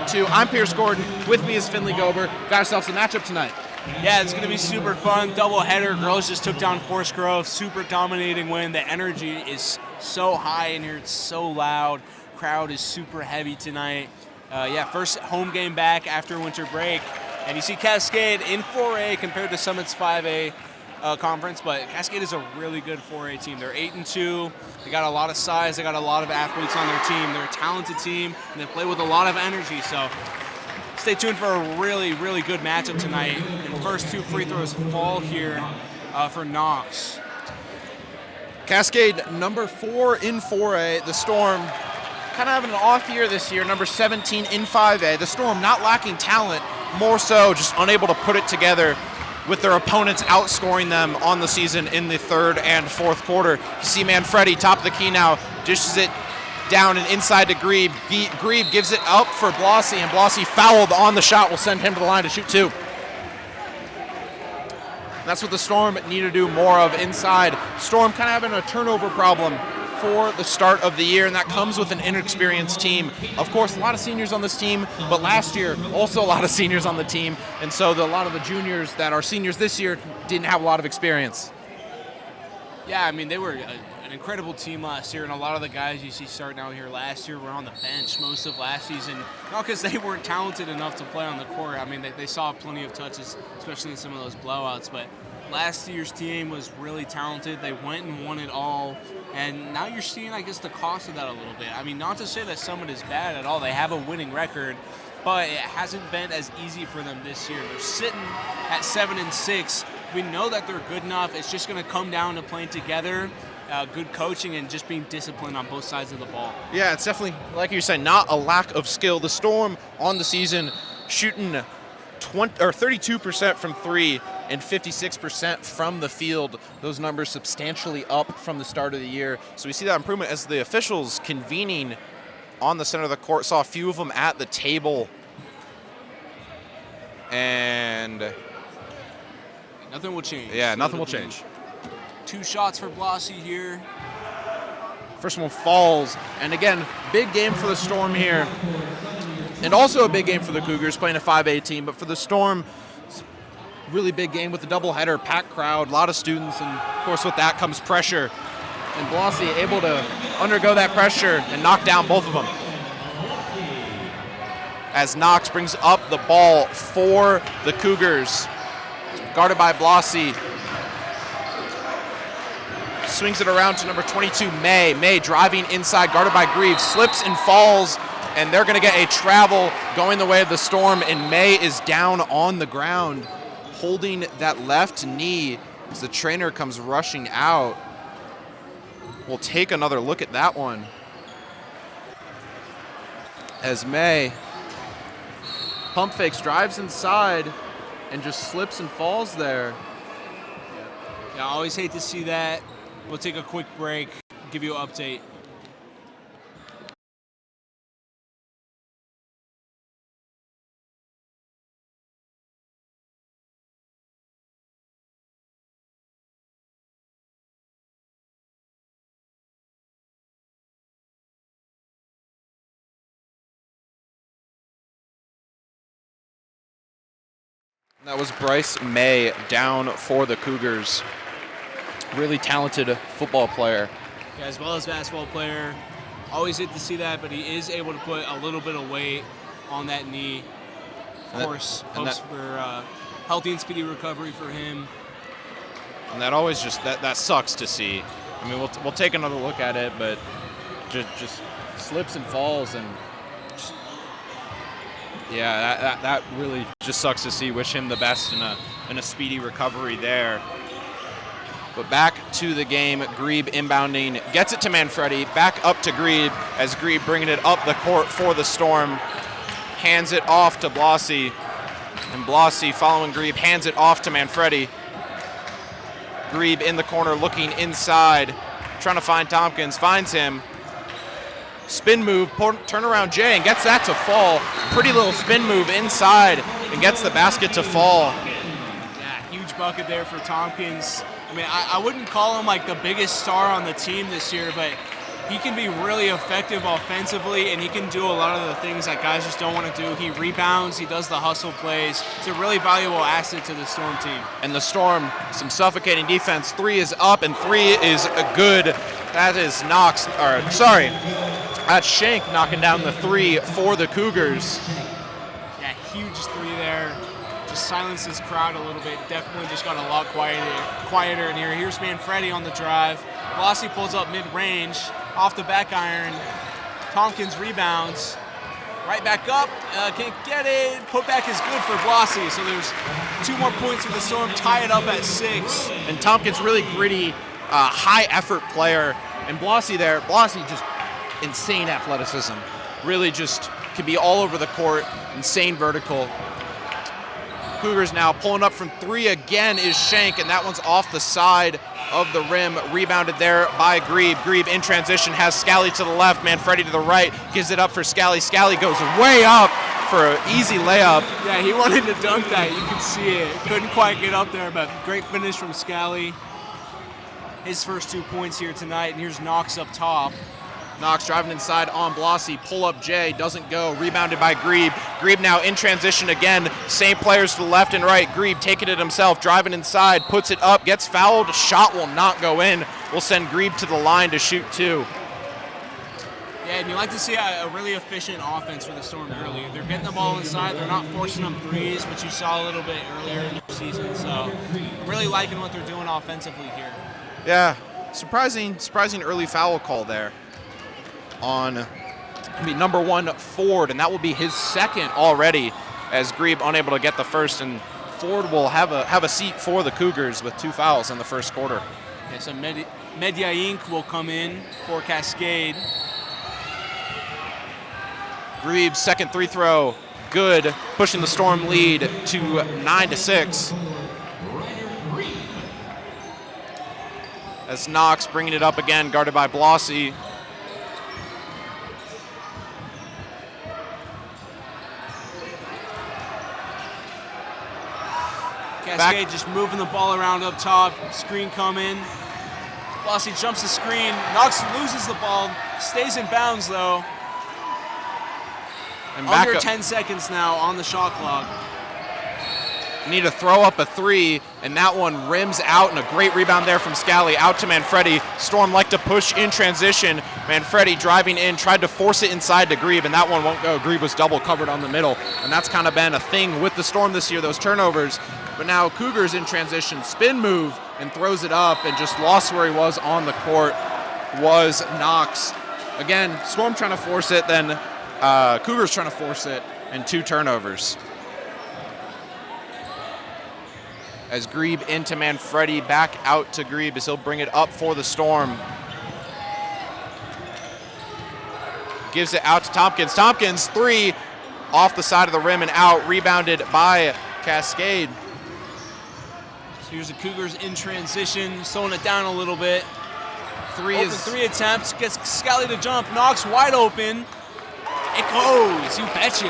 8-2. I'm Pierce Gordon. With me is Finley Gober. Got ourselves a matchup tonight. Yeah, it's going to be super fun. Doubleheader. Girls just took down Forest Grove. Super dominating win. The energy is so high in here. It's so loud. Crowd is super heavy tonight. First home game back after winter break. And you see Cascade in 4A compared to Summit's 5A conference, but Cascade is a really good 4A team. They're 8-2. They got a lot of size. They got a lot of athletes on their team. They're a talented team, and they play with a lot of energy. So stay tuned for a really, really good matchup tonight. And the first two free throws fall here for Knox. Cascade, number 4 in 4A. The Storm kind of having an off year this year, number 17 in 5A. The Storm not lacking talent, more so just unable to put it together with their opponents outscoring them on the season in the third and fourth quarter. You see Manfredi, top of the key now, dishes it down and inside to Grebe. Grebe gives it up for Blossy, and Blossy fouled on the shot, will send him to the line to shoot 2. That's what the Storm need to do more of inside. Storm kind of having a turnover problem for the start of the year, and that comes with an inexperienced team. Of course, a lot of seniors on this team, but last year also a lot of seniors on the team, and so a lot of the juniors that are seniors this year didn't have a lot of experience. Yeah, I mean, they were an incredible team last year, and a lot of the guys you see starting out here last year were on the bench most of last season, not because they weren't talented enough to play on the court. I mean, they saw plenty of touches, especially in some of those blowouts, but last year's team was really talented. They went and won it all, and now you're seeing, I guess, the cost of that a little bit. I mean, not to say that Summit is bad at all. They have a winning record, but it hasn't been as easy for them this year. They're sitting at 7-6. We know that they're good enough. It's just going to come down to playing together, good coaching, and just being disciplined on both sides of the ball. Yeah, it's definitely, like you said, not a lack of skill. The Storm on the season shooting 32% from 3 and 56% from the field. Those numbers substantially up from the start of the year. So we see that improvement as the officials convening on the center of the court. Saw a few of them at the table. And nothing will change. Yeah, nothing will change. 2 shots for Blossy here. First one falls. And again, big game for the Storm here. And also a big game for the Cougars, playing a 5A team. But for the Storm, really big game with the doubleheader, packed crowd, a lot of students, and of course with that comes pressure. And Blossy able to undergo that pressure and knock down both of them. As Knox brings up the ball for the Cougars. Guarded by Blossy. Swings it around to number 22, May. May driving inside, guarded by Grebe, slips and falls. And they're going to get a travel going the way of the Storm, and May is down on the ground, holding that left knee as the trainer comes rushing out. We'll take another look at that one. As May pump fakes, drives inside, and just slips and falls there. Yeah, I always hate to see that. We'll take a quick break, give you an update. That was Bryce May down for the Cougars. Really talented football player. Yeah, as well as basketball player. Always hate to see that, but he is able to put a little bit of weight on that knee. Of course, hopes for healthy and speedy recovery for him. And that always just, that sucks to see. I mean, we'll take another look at it, but just slips and falls, and yeah, that really just sucks to see. Wish him the best in a speedy recovery there. But back to the game, Grebe inbounding, gets it to Manfredi, back up to Grebe, as Grebe bringing it up the court for the Storm, hands it off to Blossy, and Blossy following Grebe, hands it off to Manfredi. Grebe in the corner looking inside, trying to find Tompkins, finds him. Spin move, turn around Jay, and gets that to fall. Pretty little spin move inside, and gets the basket to fall. Yeah, huge bucket there for Tompkins. I mean, I wouldn't call him like the biggest star on the team this year, but he can be really effective offensively, and he can do a lot of the things that guys just don't want to do. He rebounds, he does the hustle plays. It's a really valuable asset to the Storm team. And the Storm, some suffocating defense. 3 is up, and 3 is good. That is that's Shank knocking down the 3 for the Cougars. Yeah, huge 3 there. Just silenced this crowd a little bit. Definitely just got a lot quieter in here. Here's Manfredi on the drive. Blasi pulls up mid-range, off the back iron. Tompkins rebounds. Right back up, can't get it. Putback is good for Blasi, so there's 2 more points for the Storm, tie it up at 6. And Tompkins really gritty, high-effort player. And Blasi just insane athleticism. Really just can be all over the court, insane vertical. Cougars now pulling up from 3 again is Shank, and that one's off the side of the rim, rebounded there by Grebe. Grebe in transition has Scally to the left, Manfredi to the right, gives it up for Scally. Scally goes way up for an easy layup. Yeah, he wanted to dunk that, you can see it. Couldn't quite get up there, but great finish from Scally. His first 2 points here tonight, and here's Knox up top. Knox driving inside on Blasi, pull up Jay, doesn't go, rebounded by Grebe. Grebe now in transition again, same players to the left and right. Grebe taking it himself, driving inside, puts it up, gets fouled, shot will not go in. We'll send Grebe to the line to shoot 2. Yeah, and you like to see a really efficient offense for the Storm early. They're getting the ball inside, they're not forcing them threes, which you saw a little bit earlier in the season. So I'm really liking what they're doing offensively here. Yeah, surprising early foul call there on number 1 Ford, and that will be his second already, as Grebe unable to get the first, and Ford will have a seat for the Cougars with 2 fouls in the first quarter. Yeah, so Media Inc. will come in for Cascade. Grebe's second 3 throw, good, pushing the Storm lead to 9-6. As Knox bringing it up again, guarded by Blasi. Cascade just moving the ball around up top. Screen coming. Blasi jumps the screen. Knox loses the ball. Stays in bounds though. And Under 10 seconds now on the shot clock. Need to throw up a 3, and that one rims out, and a great rebound there from Scally out to Manfredi. Storm like to push in transition. Manfredi driving in, tried to force it inside to Grebe, and that one won't go. Grebe was double covered on the middle, and that's kind of been a thing with the Storm this year, those turnovers. But now Cougars in transition, spin move, and throws it up, and just lost where he was on the court was Knox. Again, Storm trying to force it, then Cougars trying to force it, and 2 turnovers. As Grebe into Manfredi, back out to Grebe as he'll bring it up for the Storm. Gives it out to Tompkins. Tompkins, 3, off the side of the rim and out, rebounded by Cascade. So here's the Cougars in transition, slowing it down a little bit. 3 attempts, gets Scally to jump, Knox wide open. It goes, you betcha.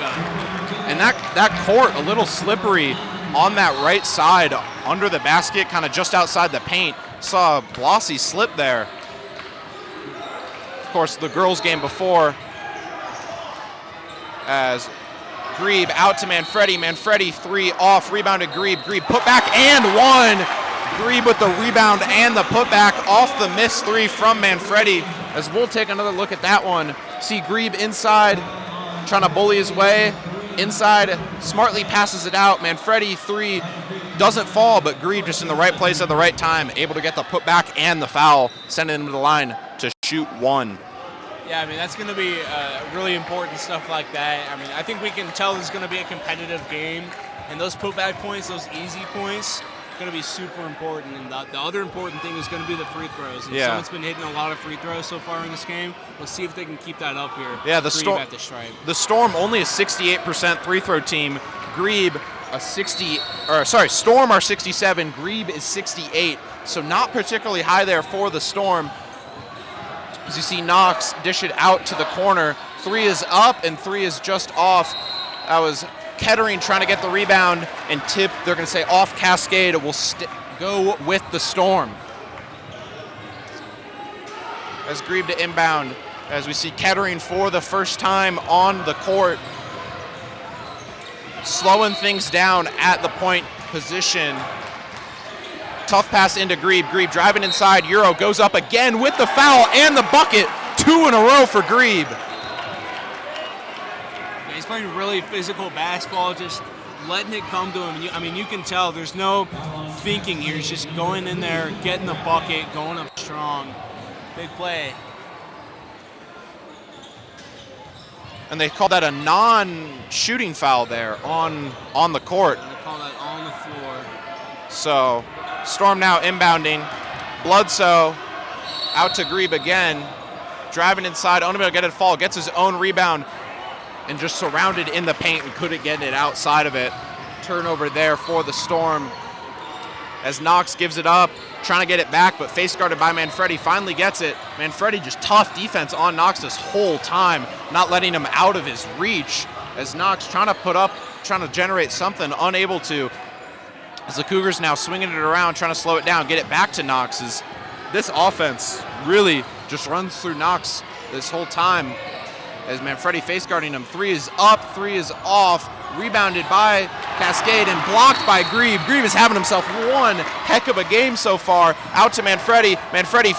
And that court, a little slippery on that right side, under the basket, kind of just outside the paint. Saw Blasi slip there. Of course, the girls' game before, as Grebe out to Manfredi. Manfredi 3 off, rebounded Grebe. Grebe put back and 1. Grebe with the rebound and the putback off the missed 3 from Manfredi. As we'll take another look at that one. See Grebe inside, trying to bully his way. Inside, smartly passes it out. Manfredi 3 doesn't fall, but Grebe just in the right place at the right time, able to get the putback and the foul, sending him to the line to shoot 1. Yeah, I mean, that's going to be really important stuff like that. I mean, I think we can tell this is going to be a competitive game, and those putback points, those easy points, going to be super important. And the other important thing is going to be the free throws. And someone's been hitting a lot of free throws so far in this game. Let's see if they can keep that up here. Yeah, the Storm at the stripe. The Storm only a 68% free throw team. Grebe Storm are 67. Grebe is 68. So not particularly high there for the Storm. As you see Knox dish it out to the corner. 3 is up and 3 is just off. That was Kettering trying to get the rebound and tip. They're going to say off Cascade. It will go with the Storm. as Grebe to inbound, as we see Kettering for the first time on the court, slowing things down at the point position. Tough pass into Grebe. Grebe driving inside. Euro goes up again with the foul and the bucket. 2 in a row for Grebe. Yeah, he's playing really physical basketball, just letting it come to him. I mean, you can tell there's no thinking here. He's just going in there, getting the bucket, going up strong. Big play. And they call that a non-shooting foul there on the court. And they call that on the floor. So Storm now inbounding. Bledsoe out to Grebe again. Driving inside, unable to get it to fall, gets his own rebound, and just surrounded in the paint and couldn't get it outside of it. Turnover there for the Storm as Knox gives it up, trying to get it back, but face guarded by Manfredi, finally gets it. Manfredi just tough defense on Knox this whole time, not letting him out of his reach as Knox trying to generate something, unable to. As the Cougars now swinging it around, trying to slow it down, get it back to Knox. As this offense really just runs through Knox this whole time as Manfredi face guarding him. 3 is up, 3 is off, rebounded by Cascade and blocked by Grebe. Grebe is having himself one heck of a game so far. Out to Manfredi. Manfredi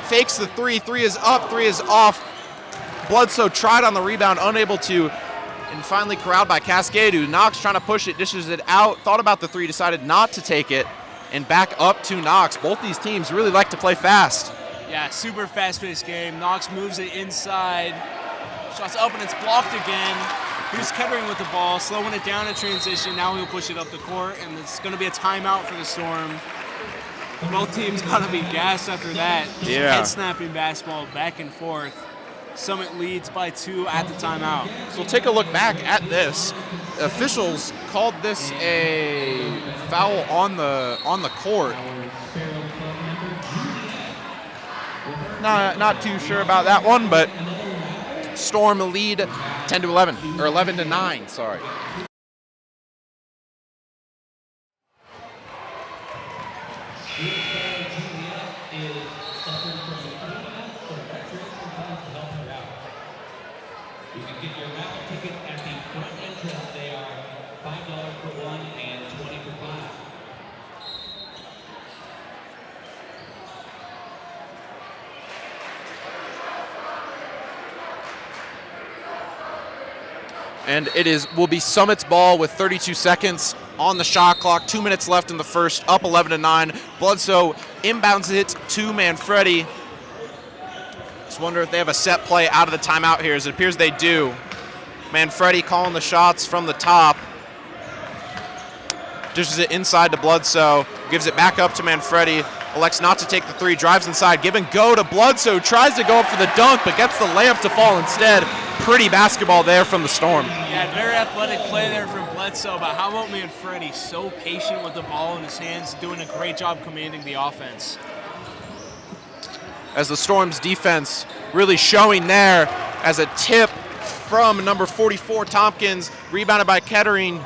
fakes the 3. 3 is up, 3 is off. Bledsoe tried on the rebound, unable to, and finally corralled by Cascade, who Knox trying to push it, dishes it out, thought about the 3, decided not to take it, and back up to Knox. Both these teams really like to play fast. Yeah, super fast-paced game. Knox moves it inside. Shots up and it's blocked again. Here's Kettering with the ball, slowing it down in transition. Now he'll push it up the court, and it's going to be a timeout for the Storm. Both teams got to be gassed after that. Yeah. Head-snapping basketball back and forth. Summit leads by 2 at the timeout. So we'll take a look back at this. Officials called this a foul on the court. Not too sure about that one, but Storm lead 10-11, or 11-9, sorry. You can get your raffle tickets at the front entrance. They are $5 for 1 and $20 for 5. And will be Summit's ball with 32 seconds on the shot clock. 2 minutes left in the first, up 11-9. Bledsoe inbounds it to Manfredi. Just wonder if they have a set play out of the timeout here, as it appears they do. Manfredi calling the shots from the top. Dishes it inside to Bledsoe, gives it back up to Manfredi. Elects not to take the 3, drives inside, give and go to Bledsoe, tries to go up for the dunk, but gets the layup to fall instead. Pretty basketball there from the Storm. Yeah, very athletic play there from Bledsoe, but how about Manfredi? So patient with the ball in his hands, doing a great job commanding the offense. As the Storm's defense really showing there as a tip from number 44, Tompkins, rebounded by Kettering,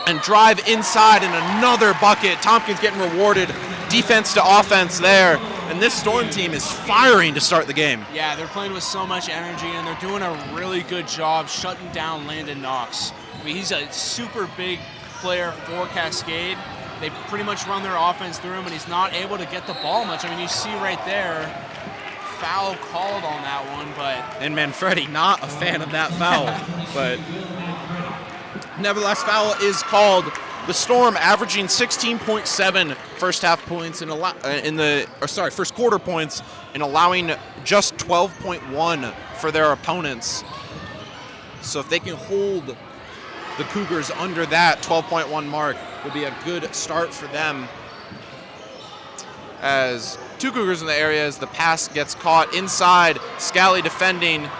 and drive inside and another bucket. Tompkins getting rewarded, defense to offense there. And this Storm team is firing to start the game. Yeah, they're playing with so much energy, and they're doing a really good job shutting down Landon Knox. I mean, he's a super big player for Cascade. They pretty much run their offense through him, and he's not able to get the ball much. I mean, you see right there, foul called on that one, but... And Manfredi, not a fan of that foul, but nevertheless, foul is called. The Storm averaging 16.7 first half points first quarter points, and allowing just 12.1 for their opponents. So if they can hold the Cougars under that 12.1 mark, will be a good start for them. As 2 Cougars in the area, as the pass gets caught inside, Scally defending.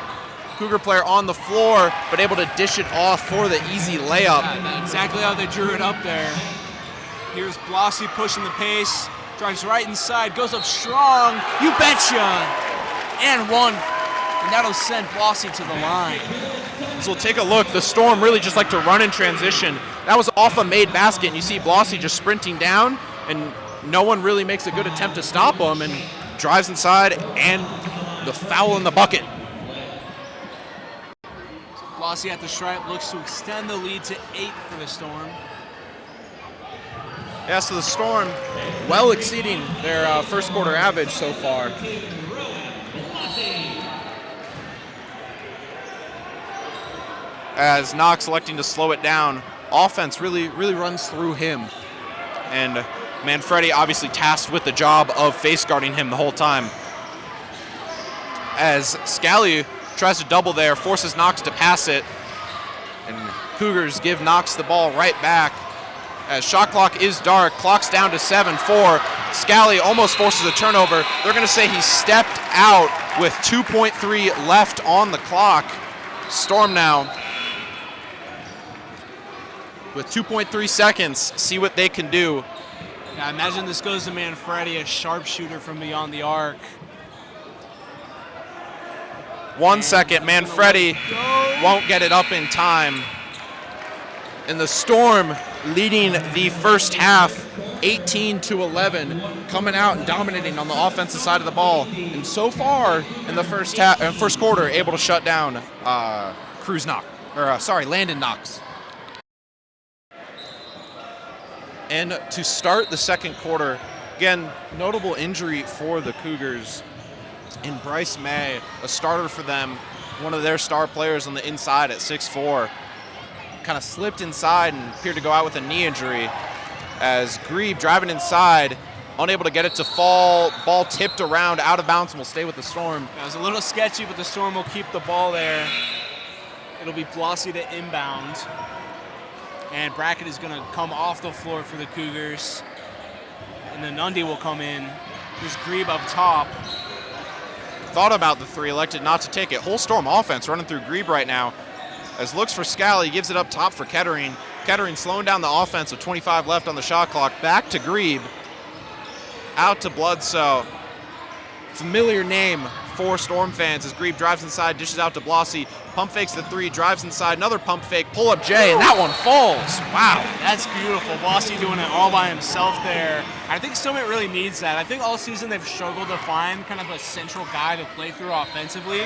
Cougar player on the floor, but able to dish it off for the easy layup. Yeah, exactly how they drew it up there. Here's Blossy pushing the pace, drives right inside, goes up strong, you betcha! And one, and that'll send Blossy to the line. So we'll take a look. The Storm really just like to run in transition. That was off a made basket, and you see Blossy just sprinting down, and no one really makes a good attempt to stop him, and drives inside, and the foul in the bucket. Blossy at the stripe looks to extend the lead to 8 for the Storm. Yeah, so the Storm well exceeding their first quarter average so far. As Knox electing to slow it down, offense really runs through him. And Manfredi obviously tasked with the job of face guarding him the whole time. As Scally tries to double there, forces Knox to pass it. And Cougars give Knox the ball right back. As shot clock is dark, clock's down to 7-4. Scally almost forces a turnover. They're going to say he stepped out with 2.3 left on the clock. Storm now with 2.3 seconds, see what they can do. Yeah, imagine this goes to Manfredi, a sharpshooter from beyond the arc. 1 second, Manfredi won't get it up in time. And the Storm leading the first half 18-11, coming out and dominating on the offensive side of the ball. And so far in the first quarter, able to shut down Landon Knox. And to start the second quarter, again, notable injury for the Cougars in Bryce May, a starter for them, one of their star players on the inside at 6'4", kind of slipped inside and appeared to go out with a knee injury. As Grebe driving inside, unable to get it to fall, ball tipped around, out of bounds, and will stay with the Storm. It was a little sketchy, but the Storm will keep the ball there. It'll be Blossy to inbound. And Brackett is going to come off the floor for the Cougars. And then Nundy will come in. There's Grebe up top. Thought about the three, elected not to take it. Whole Storm offense running through Grebe right now. As looks for Scally, gives it up top for Kettering. Kettering slowing down the offense with 25 left on the shot clock. Back to Grebe. Out to Bledsoe. Familiar name for Storm fans as Grebe drives inside, dishes out to Blossy. Pump fakes the three, drives inside, another pump fake, pull up Jay, and that one falls. Wow. That's beautiful. Blossy doing it all by himself there. I think Summit really needs that. I think all season they've struggled to find kind of a central guy to play through offensively.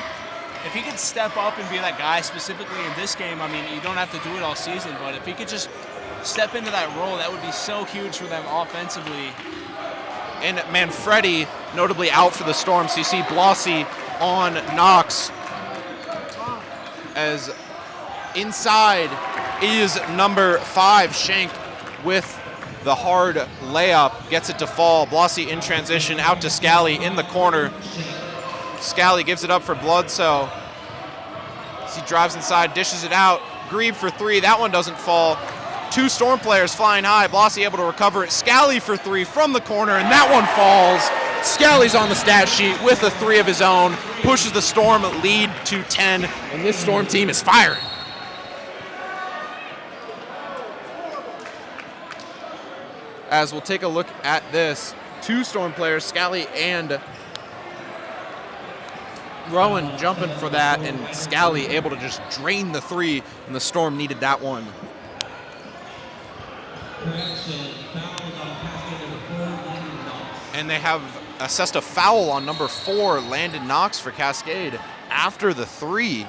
If he could step up and be that guy specifically in this game, I mean, you don't have to do it all season, but if he could just step into that role, that would be so huge for them offensively. And Manfredi notably out for the Storm, so you see Blossy on Knox. As inside is number 5, Shank, with the hard layup, gets it to fall. Blossy in transition, out to Scally in the corner. Scally gives it up for Bledsoe. As he drives inside, dishes it out. Grebe for 3, that one doesn't fall. 2 Storm players flying high. Blossy able to recover it. Scally for 3 from the corner, and that one falls. Scally's on the stat sheet with a 3 of his own. Pushes the Storm lead to 10, and this Storm team is firing. As we'll take a look at this, 2 Storm players, Scally and Rowan jumping for that, and Scally able to just drain the 3, and the Storm needed that one. And they have assessed a foul on number 4, Landon Knox, for Cascade after the 3.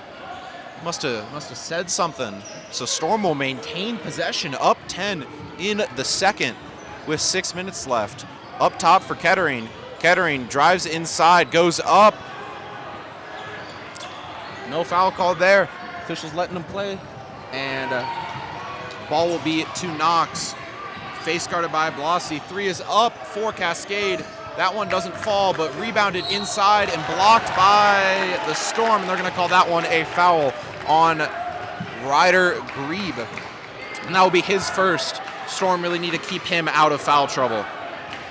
Must have said something. So Storm will maintain possession, up 10 in the second with 6 minutes left. Up top for Kettering. Kettering drives inside, goes up. No foul called there. Officials letting him play. And ball will be to Knox. Face guarded by Blossy. 3 is up for Cascade. That one doesn't fall, but rebounded inside and blocked by the Storm. And they're going to call that one a foul on Ryder Grebe. And that will be his first. Storm really need to keep him out of foul trouble.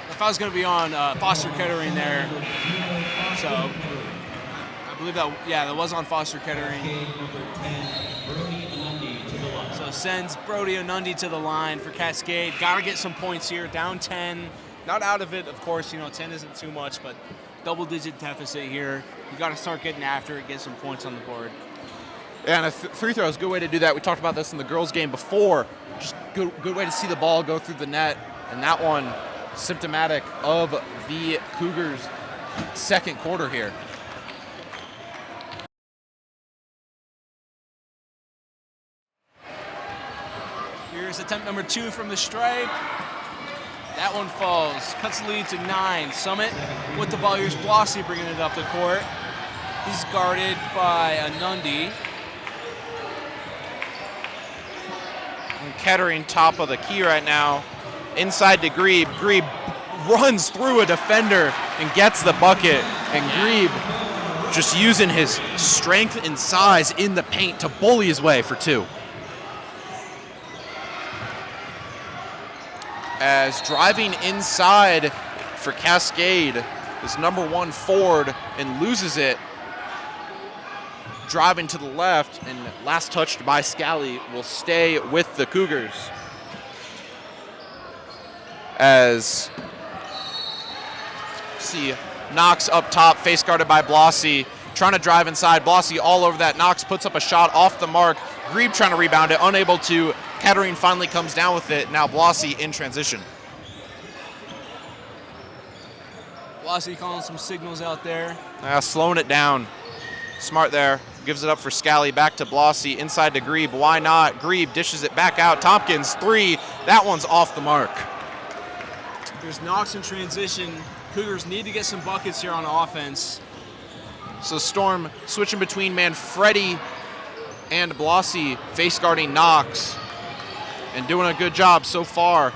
The foul's going to be on Foster Kettering there. So I believe that was on Foster Kettering. So sends Brody Onundi to the line for Cascade. Got to get some points here. Down 10. Not out of it, of course. 10 isn't too much, but double-digit deficit here. You got to start getting after it, get some points on the board. Yeah, and a free throw is a good way to do that. We talked about this in the girls' game before. Just good way to see the ball go through the net. And that one symptomatic of the Cougars second quarter here. Here's attempt number 2 from the stripe. That one falls. Cuts the lead to 9. Summit with the ball. Here's Blossy bringing it up the court. He's guarded by Nundi. And Kettering top of the key right now. Inside to Grebe. Grebe runs through a defender and gets the bucket. And Grebe just using his strength and size in the paint to bully his way for 2. As driving inside for Cascade is number 1 Ford and loses it. Driving to the left and last touched by Scally will stay with the Cougars. As see Knox up top, face guarded by Blossy, trying to drive inside. Blossy all over that. Knox puts up a shot off the mark. Grebe trying to rebound it, unable to. Kettering finally comes down with it. Now Blossy in transition. Blossy calling some signals out there. Slowing it down. Smart there. Gives it up for Scally. Back to Blossy. Inside to Grebe. Why not? Grebe dishes it back out. Tompkins, 3. That one's off the mark. There's Knox in transition. Cougars need to get some buckets here on offense. So Storm switching between Manfredi and Blossy, face guarding Knox. And doing a good job so far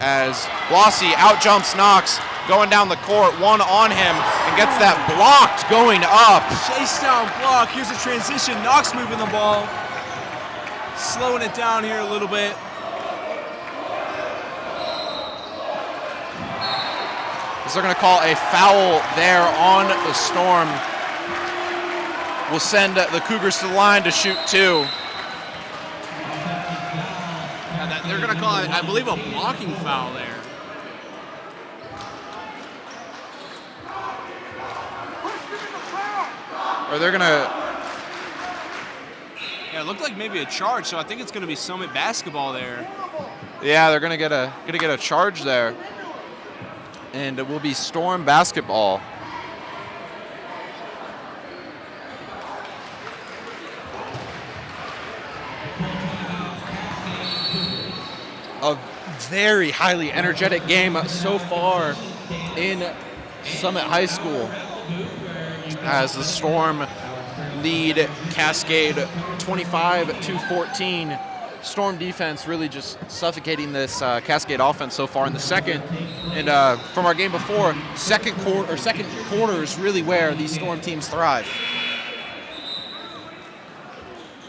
as Blossy out-jumps Knox, going down the court, 1 on him, and gets that blocked going up. Chase down block. Here's a transition. Knox moving the ball. Slowing it down here a little bit. So they're going to call a foul there on the Storm. Will send the Cougars to the line to shoot 2. They're going to call it, I believe, a blocking foul there. Or they're going to... Yeah, it looked like maybe a charge, so I think it's going to be Summit basketball there. Yeah, they're going to get a charge there. And it will be Storm basketball. A very highly energetic game so far in Summit High School as the Storm lead Cascade 25-14. Storm defense really just suffocating this Cascade offense so far in the second. And from our game before, second quarter is really where these Storm teams thrive.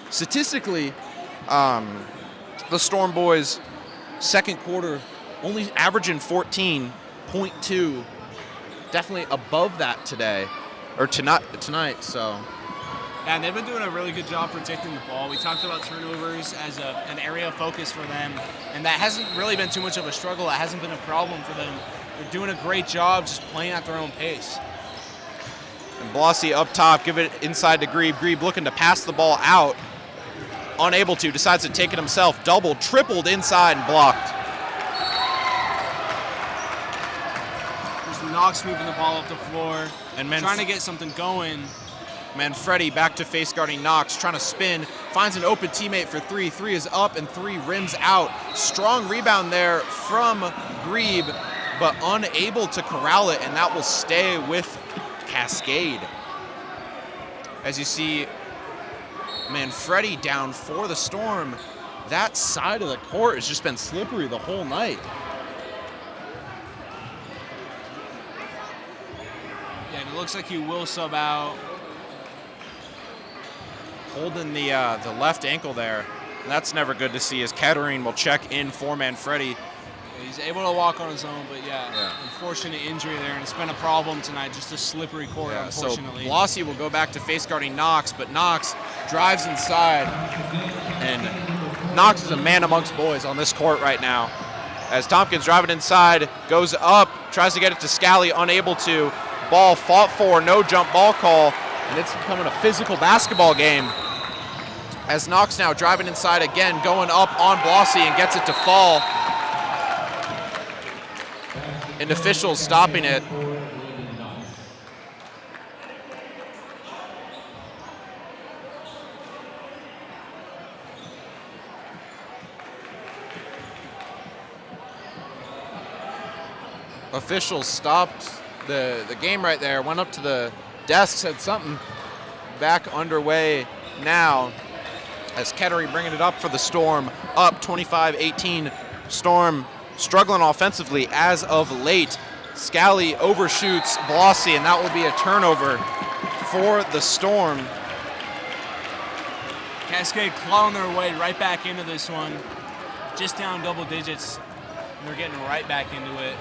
Statistically, the Storm boys second quarter only averaging 14.2, definitely above that today or tonight. So. And they've been doing a really good job protecting the ball. We talked about turnovers as an area of focus for them, and that hasn't really been too much of a struggle. It hasn't been a problem for them. They're doing a great job just playing at their own pace. And Blossy up top, give it inside to Grebe. Grebe looking to pass the ball out. Unable to, decides to take it himself. Doubled, tripled inside and blocked. There's Knox moving the ball up the floor And trying to get something going. Manfredi back to face guarding Knox, trying to spin, finds an open teammate for 3. 3 is up and 3 rims out. Strong rebound there from Grebe, but unable to corral it, and that will stay with Cascade. As you see Manfredi down for the Storm, that side of the court has just been slippery the whole night. Yeah, and it looks like he will sub out. Holding the left ankle there. And that's never good to see as Kettering will check in for Manfredi. He's able to walk on his own, but yeah. Unfortunate injury there, and it's been a problem tonight, just a slippery court, unfortunately. So Blossy will go back to face guarding Knox, but Knox drives inside, and Knox is a man amongst boys on this court right now. As Tompkins driving inside, goes up, tries to get it to Scally, unable to. Ball fought for, no jump ball call, and it's becoming a physical basketball game. As Knox now driving inside again, going up on Blossy and gets it to fall. And officials stopping it. officials stopped the game right there, went up to the desk, said something back underway now as Kettering bringing it up for the Storm, up 25-18. Storm struggling offensively as of late. Scally overshoots Blossy, and that will be a turnover for the Storm. Cascade clawing their way right back into this one. Just down double digits, and they're getting right back into it.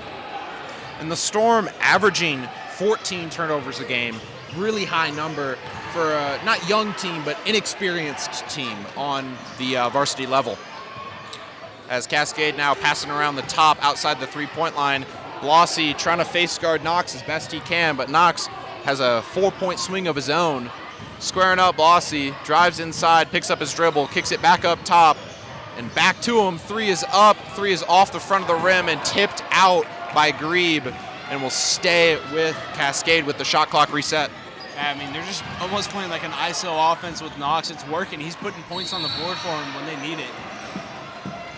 And the Storm averaging 14 turnovers a game. Really high number for a not young team, but inexperienced team on the varsity level. As Cascade now passing around the top outside the three-point line. Blossy trying to face guard Knox as best he can, but Knox has a 4-point swing of his own. Squaring up, Blossy drives inside, picks up his dribble, kicks it back up top, and back to him. 3 is up, 3 is off the front of the rim and tipped out by Grebe, and will stay with Cascade with the shot clock reset. Yeah, I mean, they're just almost playing like an ISO offense with Knox. It's working. He's putting points on the board for them when they need it.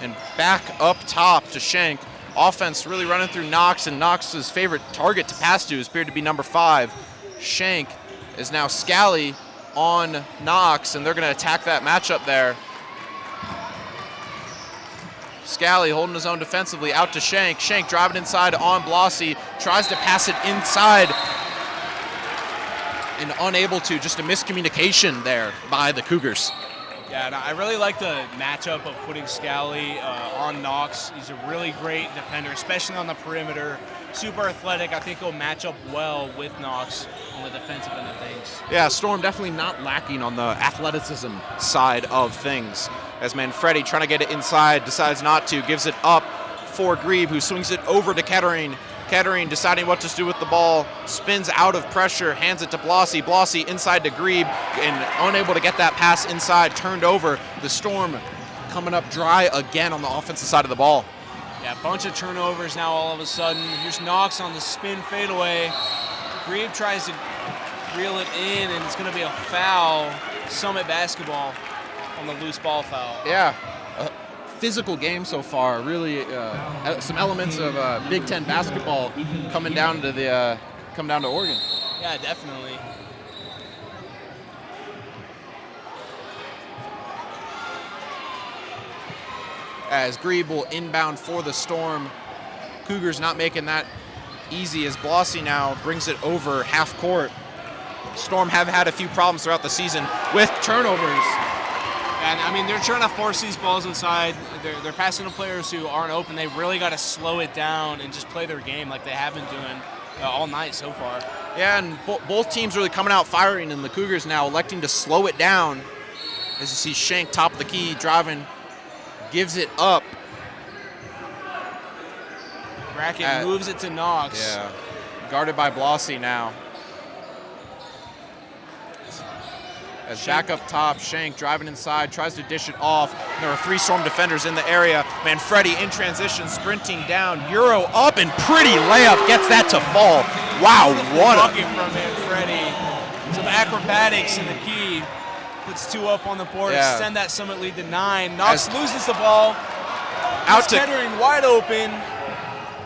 And back up top to Schenk. Offense really running through Knox, and Knox's favorite target to pass to appeared to be number 5. Schenk is now Scally on Knox, and they're going to attack that matchup there. Scally holding his own defensively out to Schenk. Schenk driving inside on Blossy, tries to pass it inside and unable to. Just a miscommunication there by the Cougars. Yeah, and I really like the matchup of putting Scally on Knox. He's a really great defender, especially on the perimeter. Super athletic. I think he'll match up well with Knox on the defensive end of things. Yeah, Storm definitely not lacking on the athleticism side of things. As Manfredi trying to get it inside, decides not to, gives it up for Grebe, who swings it over to Kettering. Kettering deciding what to do with the ball, spins out of pressure, hands it to Blossy. Blossy inside to Grebe, and unable to get that pass inside, turned over. The Storm coming up dry again on the offensive side of the ball. Yeah, a bunch of turnovers now all of a sudden. Here's Knox on the spin fadeaway. Grebe tries to reel it in, and it's going to be a foul. Summit basketball on the loose ball foul. Yeah. Physical game so far. Really, some elements of Big Ten basketball coming down to Oregon. Yeah, definitely. As Grebe will inbound for the Storm. Cougars not making that easy as Blossy now brings it over half court. Storm have had a few problems throughout the season with turnovers. And I mean, they're trying to force these balls inside. They're passing to players who aren't open. They really got to slow it down and just play their game like they have been doing all night so far. Yeah, and both teams really coming out firing, and the Cougars now electing to slow it down. As you see Schenk top of the key, driving, gives it up. Brackett moves it to Knox. Yeah, guarded by Blossy now. As back up top, Schenk driving inside, tries to dish it off. There are 3 Storm defenders in the area. Manfredi in transition, sprinting down. Euro up and pretty layup, gets that to fall. Wow, what a bucket from Manfredi. Some acrobatics in the key. Puts 2 up on the board, extend that Summit lead to 9. Knox loses the ball. Out to Kettering wide open,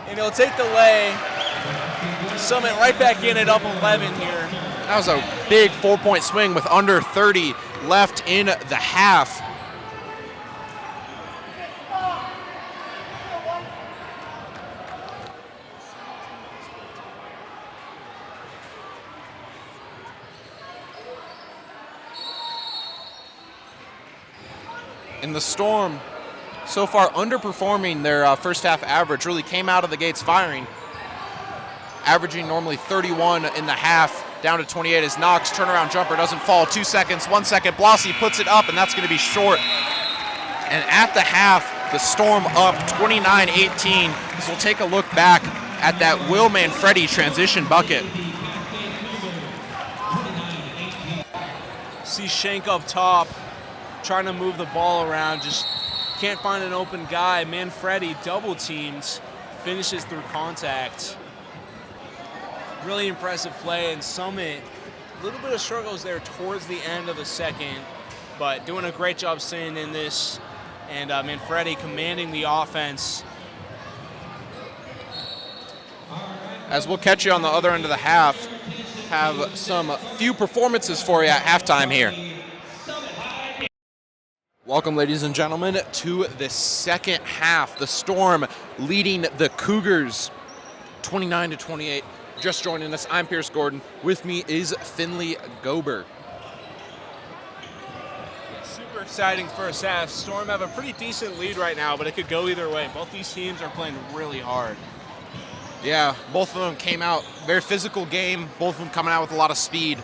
and he'll take the lay. Summit right back in at up 11 here. That was a big 4-point swing with under 30 left in the half. And the Storm, so far underperforming their first half average, really came out of the gates firing. Averaging normally 31 in the half, down to 28 as Knox turnaround jumper doesn't fall. 2 seconds, 1 second. Blossy puts it up, and that's going to be short. And at the half, the Storm up 29-18. So we'll take a look back at that Will Manfredi transition bucket. See Schenk up top, trying to move the ball around, just can't find an open guy. Manfredi double teams, finishes through contact. Really impressive play, and Summit, a little bit of struggles there towards the end of the second, but doing a great job staying in this, and Manfredi commanding the offense. as we'll catch you on the other end of the half. Have some few performances for you at halftime here. Welcome, ladies and gentlemen, to the second half. The Storm leading the Cougars 29-28. Just joining us, I'm Pierce Gordon. With me is Finley Gober. Super exciting first half. Storm have a pretty decent lead right now, but it could go either way. Both these teams are playing really hard. Yeah, both of them came out, very physical game, both of them coming out with a lot of speed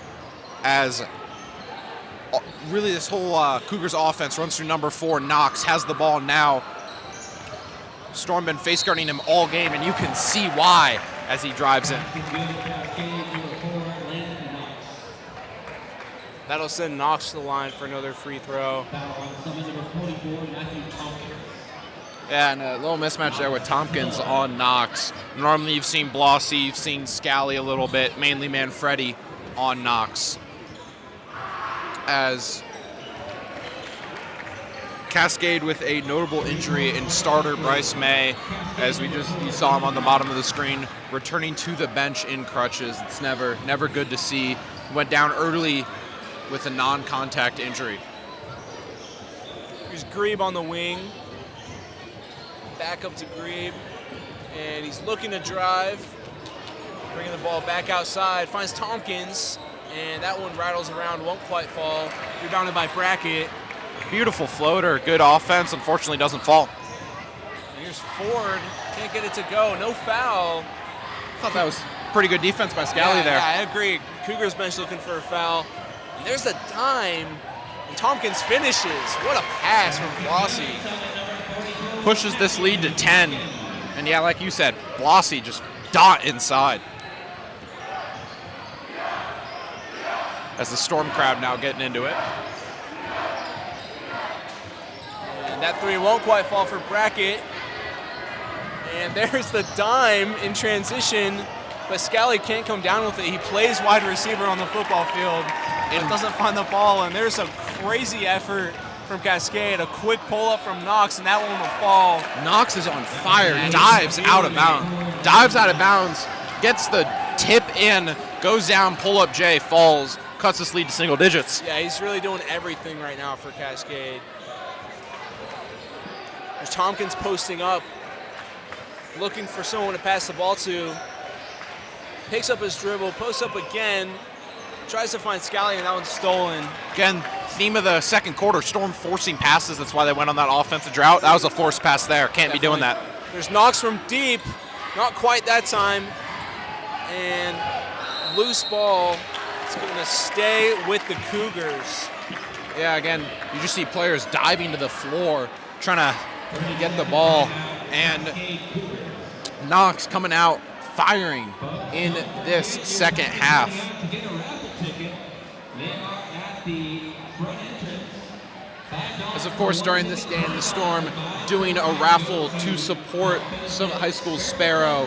as really this whole Cougars offense runs through number 4, Knox, has the ball now. Storm been face guarding him all game, and you can see why as he drives in. That'll send Knox to the line for another free throw. Yeah, and a little mismatch there with Tompkins on Knox. Normally you've seen Blossy, you've seen Scally a little bit, mainly Manfredi on Knox. As Cascade with a notable injury in starter Bryce May, as you saw him on the bottom of the screen, returning to the bench in crutches. It's never good to see. Went down early with a non-contact injury. Here's Grebe on the wing. Back up to Grebe, and he's looking to drive, bringing the ball back outside, finds Tompkins, and that one rattles around, won't quite fall. Rebounded by Brackett. Beautiful floater, good offense, unfortunately doesn't fall. And here's Ford, can't get it to go, no foul. I thought that was pretty good defense by Scally there. Yeah, I agree. Cougars bench looking for a foul. And there's a dime, and Tompkins finishes. What a pass from Blossy. Pushes this lead to 10. And yeah, like you said, Blossy just dot inside. As the Storm crowd now getting into it. And that three won't quite fall for Brackett. And there's the dime in transition, but Scally can't come down with it. He plays wide receiver on the football field and doesn't find the ball. And there's a crazy effort from Cascade, a quick pull-up from Knox, and that one will fall. Knox is on fire, dives out of bounds, gets the tip in, goes down, pull-up J, falls, cuts this lead to single digits. Yeah, he's really doing everything right now for Cascade. There's Tompkins posting up, looking for someone to pass the ball to. Picks up his dribble, posts up again, tries to find Scally, and that one's stolen. Again, theme of the second quarter, Storm forcing passes. That's why they went on that offensive drought. That was a forced pass there. Can't be doing that. There's Knox from deep. Not quite that time. And loose ball. It's going to stay with the Cougars. Yeah, again, you just see players diving to the floor, trying to get the ball. And Knox coming out, firing in this second half. As of course during this game, the Storm doing a raffle to support some high school Sparrow.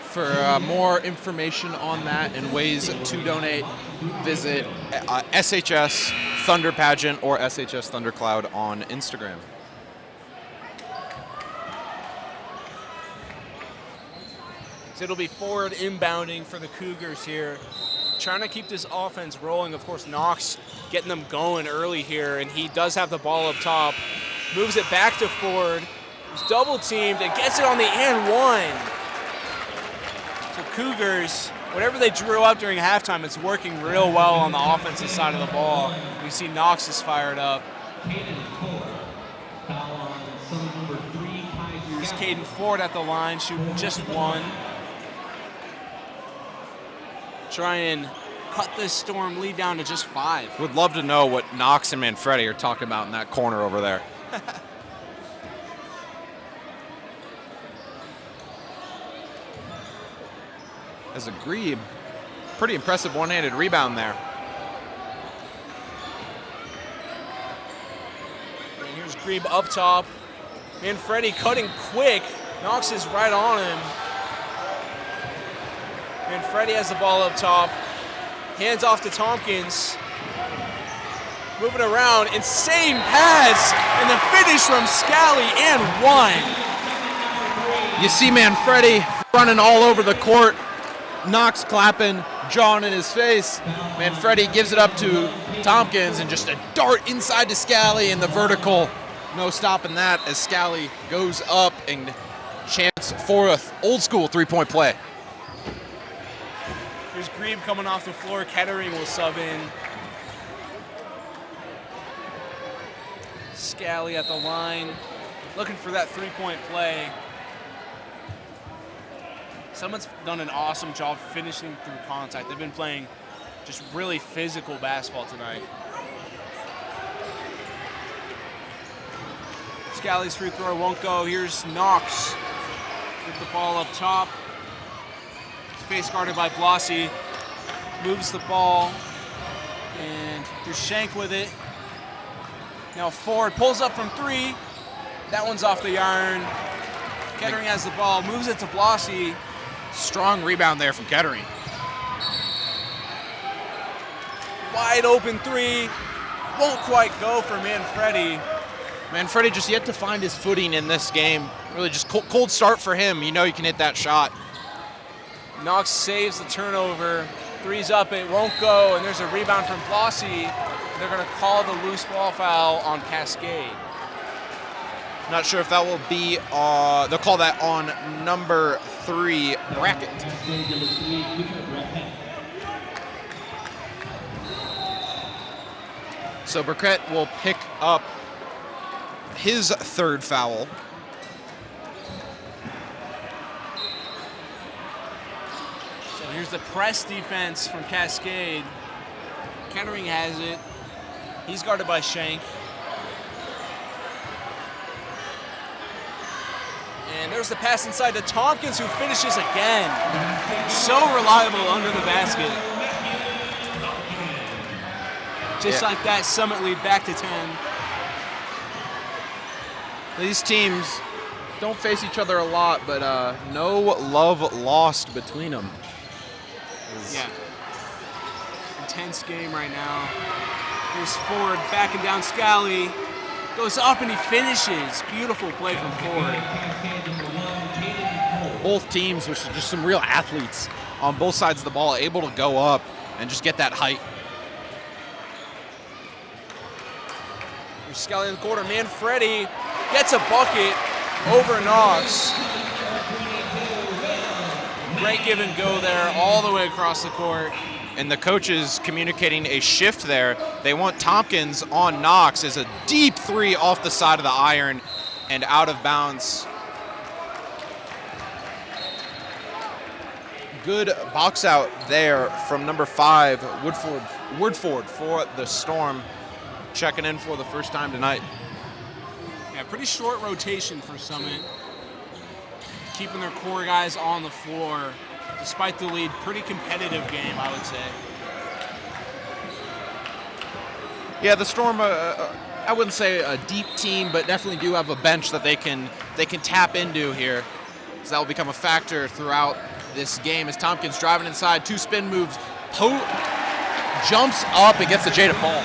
For more information on that and ways to donate, visit SHS Thunder Pageant or SHS Thundercloud on Instagram. So it'll be forward inbounding for the Cougars here. Trying to keep this offense rolling. Of course, Knox getting them going early here, and he does have the ball up top. Moves it back to Ford. He's double teamed and gets it on the and one. So Cougars, whatever they drew up during halftime, it's working real well on the offensive side of the ball. We see Knox is fired up. Here's Caden Ford at the line, shooting just one. Try and cut this Storm lead down to just 5. Would love to know what Knox and Manfredi are talking about in that corner over there. As a Grebe, pretty impressive one-handed rebound there. And here's Grebe up top. Manfredi cutting quick. Knox is right on him. Manfredi has the ball up top. Hands off to Tompkins. moving around, insane pass, and the finish from Scally and one. You see Manfredi running all over the court. Knox clapping, John in his face. Manfredi gives it up to Tompkins and just a dart inside to Scally in the vertical. No stopping that as Scally goes up and chance for a old school three-point play. Here's Grebe coming off the floor. Kettering will sub in. Scally at the line, looking for that three-point play. Someone's done an awesome job finishing through contact. They've been playing just really physical basketball tonight. Scally's free throw won't go. Here's Knox with the ball up top. Face guarded by Blossy. Moves the ball. And here's Shank with it. Now Ford pulls up from three. That one's off the iron. Kettering has the ball, moves it to Blossy. Strong rebound there from Kettering. Wide open three. Won't quite go for Manfredi. Manfredi just yet to find his footing in this game. Really just cold start for him. You know you can hit that shot. Knox saves the turnover. Three's up, it won't go, and there's a rebound from Blossy. They're going to call the loose ball foul on Cascade. Not sure if that will be, they'll call that on number 3, Brackett. So Brackett will pick up his third foul. So here's the press defense from Cascade. Kettering has it. He's guarded by Shank. And there's the pass inside to Tompkins, who finishes again. So reliable under the basket. Just like that, Summit lead back to 10. These teams don't face each other a lot, but no love lost between them. Yeah. Intense game right now. Here's Ford backing down Scally. Goes up and he finishes. Beautiful play from Ford. Both teams, which are just some real athletes on both sides of the ball, able to go up and just get that height. Here's Scally in the corner. Manfredi gets a bucket over Knox. Great give and go there all the way across the court. And the coaches communicating a shift there. They want Tompkins on Knox as a deep three off the side of the iron and out of bounds. Good box out there from number 5, Woodford for the Storm, checking in for the first time tonight. Yeah, pretty short rotation for Summit. Keeping their core guys on the floor. Despite the lead, pretty competitive game, I would say. Yeah, the Storm, I wouldn't say a deep team, but definitely do have a bench that they can tap into here. So that will become a factor throughout this game as Tompkins driving inside, 2 spin moves, jumps up and gets the J to fall.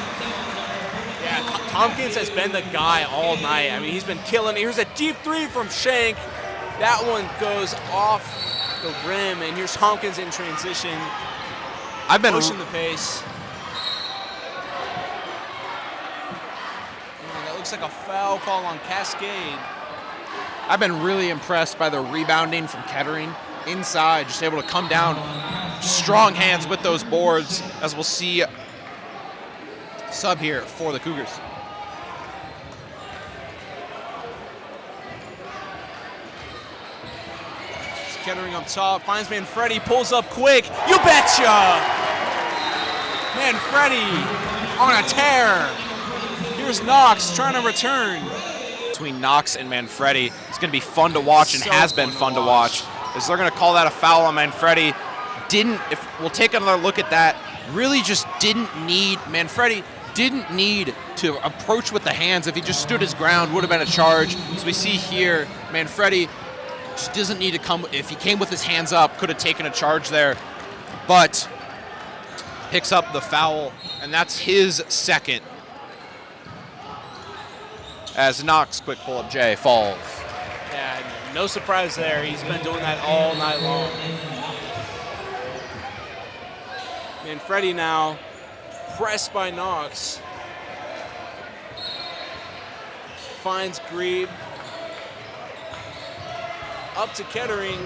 Yeah, Tompkins has been the guy all night. I mean, he's been killing it. Here's a deep three from Shank. That one goes off the rim, and here's Tompkins in transition. I've been pushing the pace. And that looks like a foul call on Cascade. I've been really impressed by the rebounding from Kettering inside, just able to come down, strong hands with those boards, as we'll see sub here for the Cougars. Kettering up top, finds Manfredi, pulls up quick. You betcha! Manfredi on a tear. Here's Knox trying to return. Between Knox and Manfredi, it's going to be fun to watch and So has been fun to watch. As they're going to call that a foul on Manfredi. We'll take another look at that. Really just Manfredi didn't need to approach with the hands. If he just stood his ground, would have been a charge. As we see here, Manfredi just doesn't need to come. If he came with his hands up, could have taken a charge there, but picks up the foul, and that's his second. as Knox quick pull-up J falls. Yeah, no surprise there. He's been doing that all night long. Manfredi now pressed by Knox. Finds Grebe. Up to Kettering.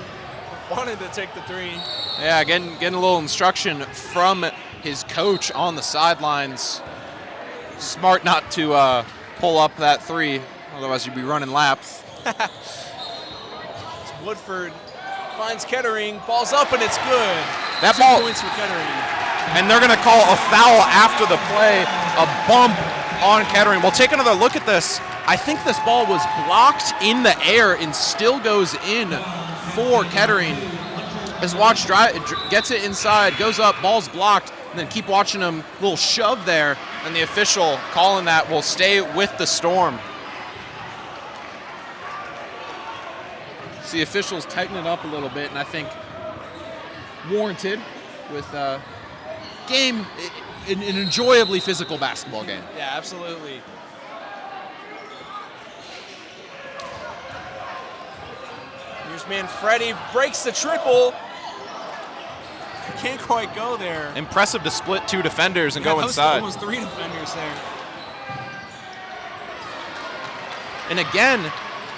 Wanted to take the three. Yeah, getting a little instruction from his coach on the sidelines. Smart not to pull up that three, otherwise you'd be running laps. Woodford finds Kettering. Ball's up and it's good. That 2 ball, points for Kettering. and they're going to call a foul after the play, a bump on Kettering. We'll take another look at this. I think this ball was blocked in the air and still goes in for Kettering. As Watch gets it inside, goes up, ball's blocked, and then keep watching him, little shove there, and the official calling that will stay with the Storm. So the officials tighten it up a little bit, and I think warranted with game, an enjoyably physical basketball game. Yeah, absolutely. Here's Manfredi, breaks the triple. Can't quite go there. Impressive to split two defenders and Yeah, go inside. Almost 3 defenders there. And again,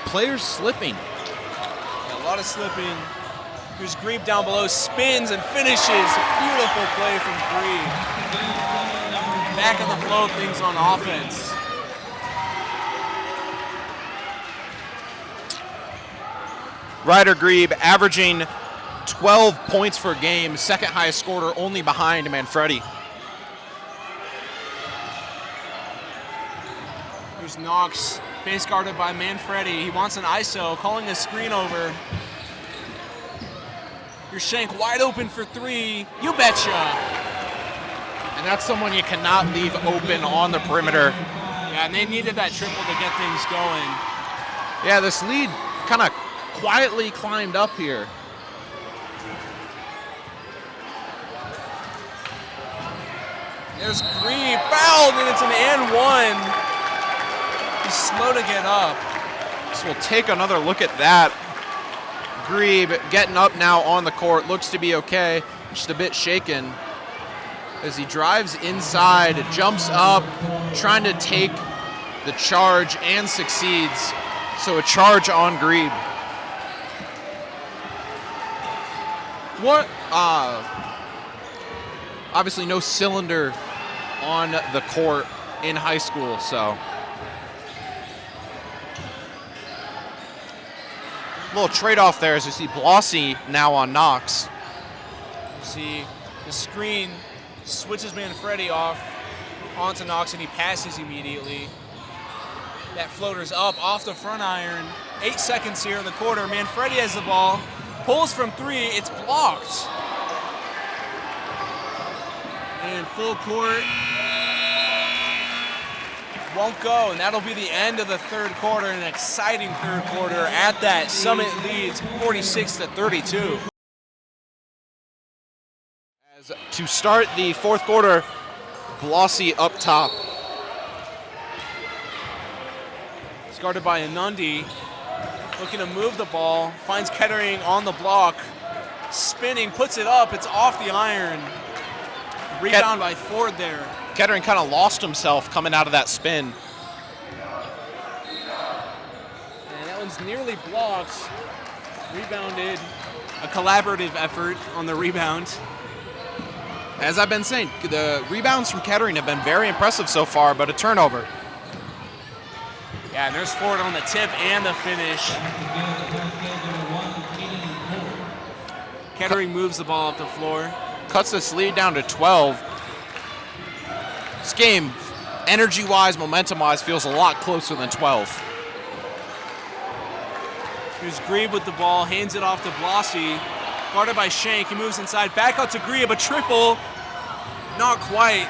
players slipping. Yeah, a lot of slipping. Here's Grebe down below, spins and finishes. Beautiful play from Grebe. Back of the flow, things on offense. Ryder Grebe averaging 12 points per game, second highest scorer, only behind Manfredi. Here's Knox, face guarded by Manfredi. He wants an ISO, calling a screen over. Here's Shank wide open for 3. You betcha. And that's someone you cannot leave open on the perimeter. Yeah, and they needed that triple to get things going. Yeah, this lead kind of quietly climbed up here. There's Grebe, fouled, and it's an and one. He's slow to get up. So we'll take another look at that. Grebe getting up now on the court, looks to be okay, just a bit shaken. As he drives inside, jumps up, trying to take the charge and succeeds. So a charge on Grebe. What? Obviously no cylinder on the court in high school, so. A little trade-off there as you see Blossy now on Knox. See the screen switches Manfredi off onto Knox and he passes immediately. That floater's up off the front iron. 8 seconds here in the quarter. Manfredi has the ball. Pulls from 3. It's blocked. And full court. Won't go, and that'll be the end of the third quarter. An exciting third quarter at that. Summit leads 46-32. As to start the fourth quarter, Blossy up top. It's guarded by Anundi. Looking to move the ball. Finds Kettering on the block. Spinning, puts it up. It's off the iron. Rebound by Ford there. Kettering kind of lost himself coming out of that spin. And that one's nearly blocked. Rebounded. A collaborative effort on the rebound. As I've been saying, the rebounds from Kettering have been very impressive so far, but a turnover. Yeah, and there's Ford on the tip and the finish. Kettering moves the ball up the floor. Cuts this lead down to 12. This game, energy-wise, momentum-wise, feels a lot closer than 12. Here's Grebe with the ball, hands it off to Blossy. Guarded by Shank, he moves inside, back out to Grebe, a triple. Not quite.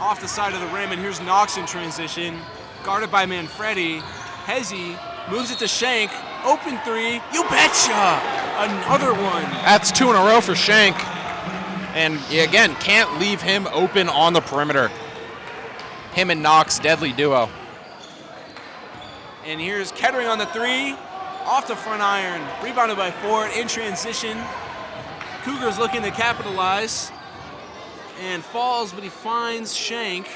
Off the side of the rim, and here's Knox in transition. Guarded by Manfredi. Hezzy moves it to Shank. Open 3, you betcha! Another one. That's 2 in a row for Shank. And again, can't leave him open on the perimeter. Him and Knox, deadly duo. And here's Kettering on the three, off the front iron, rebounded by Ford in transition. Cougars looking to capitalize, and falls, but he finds Shank.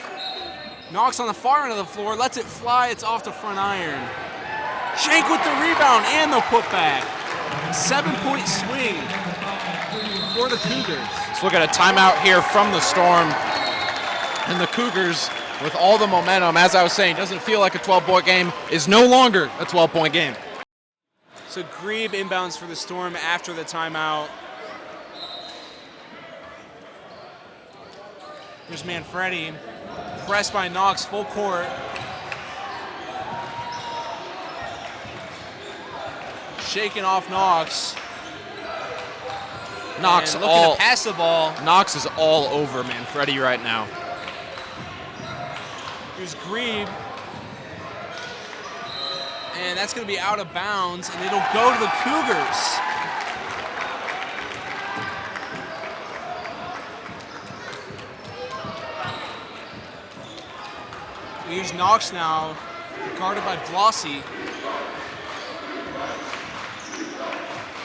Knox on the far end of the floor, lets it fly, it's off the front iron. Shank with the rebound and the putback. 7-point swing for the Cougars. Let's look at a timeout here from the Storm. And the Cougars, with all the momentum, as I was saying, doesn't feel like a 12-point game, is no longer a 12-point game. So Grebe inbounds for the Storm after the timeout. Here's Manfredi, pressed by Knox, full court. Shaking off Knox. Knox and looking to pass the ball. Knox is all over Manfredi right now. Here's Grebe. And that's going to be out of bounds, and it'll go to the Cougars. Here's Knox now, guarded by Blossy.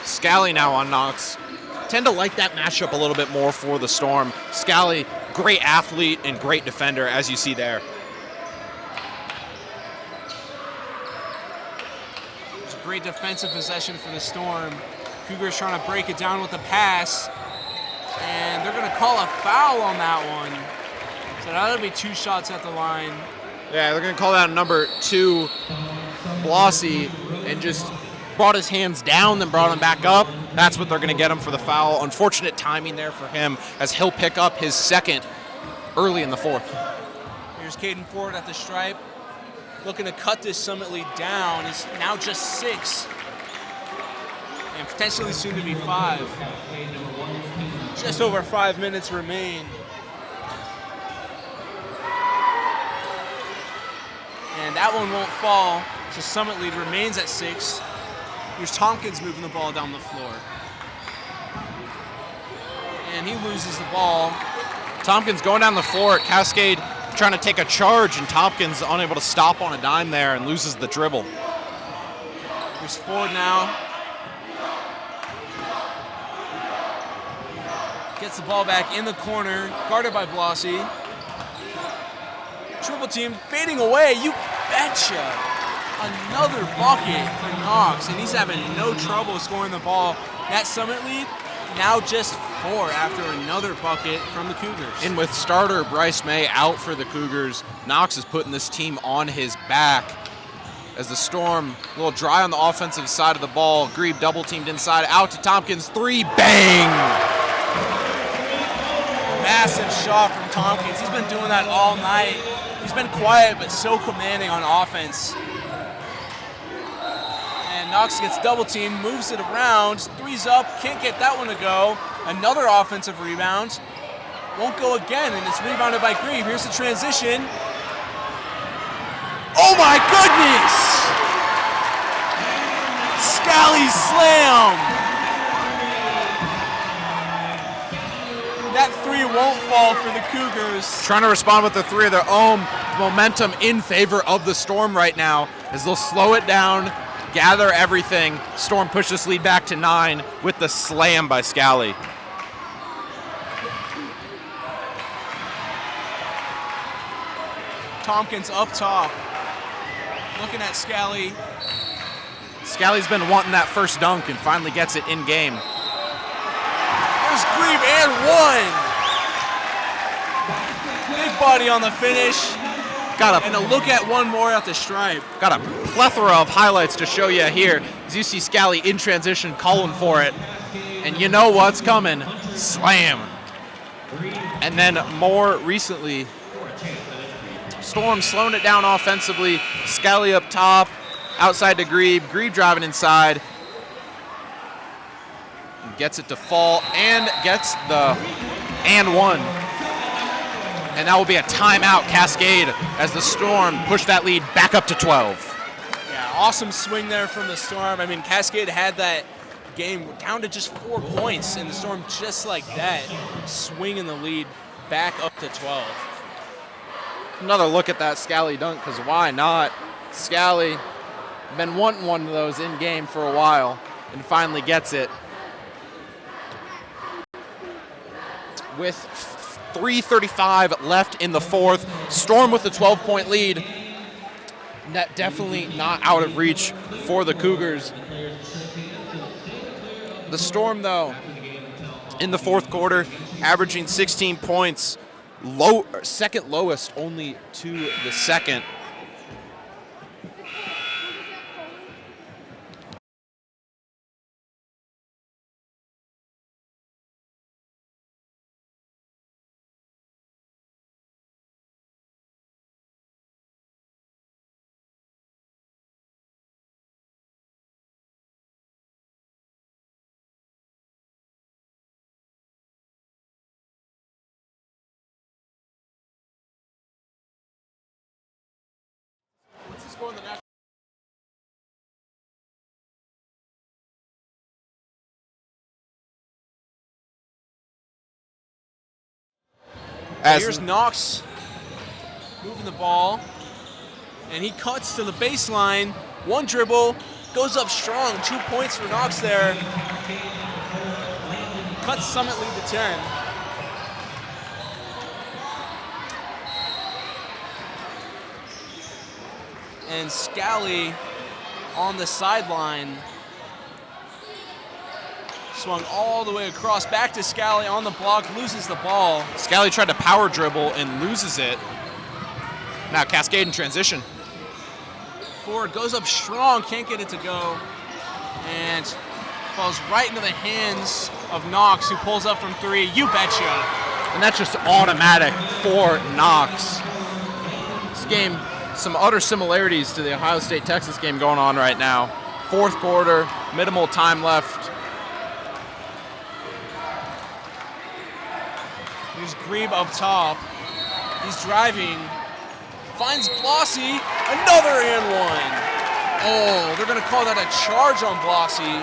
Scally now on Knox. Tend to like that matchup a little bit more for the Storm. Scally, great athlete and great defender, as you see there. It's a great defensive possession for the Storm. Cougars trying to break it down with the pass, and they're going to call a foul on that one. So that'll be 2 shots at the line. Yeah, they're going to call that number 2, Blossy, and just brought his hands down, then brought him back up. That's what they're going to get him for the foul. Unfortunate timing there for him, as he'll pick up his second early in the fourth. Here's Caden Ford at the stripe, looking to cut this Summit lead down. It's now just 6, and potentially soon to be 5. Just over 5 minutes remain. And that one won't fall, so Summit lead remains at 6. Here's Tompkins moving the ball down the floor. And he loses the ball. Tompkins going down the floor at Cascade, trying to take a charge, and Tompkins unable to stop on a dime there and loses the dribble. Here's Ford now. Gets the ball back in the corner, guarded by Blossy. Triple team fading away, you betcha. Another bucket for Knox, and he's having no trouble scoring the ball. That Summit lead now just 4 after another bucket from the Cougars. And with starter Bryce May out for the Cougars, Knox is putting this team on his back. As the Storm, a little dry on the offensive side of the ball. Grebe double teamed inside, out to Tompkins, 3, bang! Massive shot from Tompkins. He's been doing that all night. He's been quiet, but so commanding on offense. And Knox gets double teamed, moves it around, 3's up, can't get that one to go. Another offensive rebound. Won't go again, and it's rebounded by Grebe. Here's the transition. Oh my goodness! Scally slam! That 3 won't fall for the Cougars. Trying to respond with the 3 of their own. Momentum in favor of the Storm right now, as they'll slow it down, gather everything. Storm push this lead back to 9 with the slam by Scally. Tompkins up top, looking at Scally. Scally's been wanting that first dunk and finally gets it in game. There's Grebe and 1. Big body on the finish. And a look at one more at the stripe. Got a plethora of highlights to show you here. As you see Scally in transition calling for it. And you know what's coming. Slam. And then more recently, Storm slowing it down offensively. Scally up top, outside to Grebe. Grebe driving inside. Gets it to fall and gets the and 1. And that will be a timeout, Cascade, as the Storm push that lead back up to 12. Yeah, awesome swing there from the Storm. I mean, Cascade had that game down to just 4 points, and the Storm just like that, swinging the lead back up to 12. Another look at that Scally dunk, because why not? Scally Been wanting one of those in game for a while and finally gets it. With 3:35 left in the fourth, Storm with a 12-point lead. Definitely not out of reach for the Cougars. The Storm, though, in the fourth quarter, averaging 16 points, second lowest only to the second. What's the score in the national? Here's Knox moving the ball, and he cuts to the baseline. One dribble, goes up strong. 2 points for Knox there. Cuts Summit lead to 10. And Scally on the sideline. Swung all the way across, back to Scally on the block, loses the ball. Scally tried to power dribble and loses it. Now Cascade in transition. Forward goes up strong, can't get it to go. And falls right into the hands of Knox, who pulls up from three. You betcha. And that's just automatic for Knox. This game, some utter similarities to the Ohio State-Texas game going on right now. Fourth quarter, minimal time left. Here's Grebe up top. He's driving. Finds Blossy. Another and one. Oh, they're going to call that a charge on Blossy.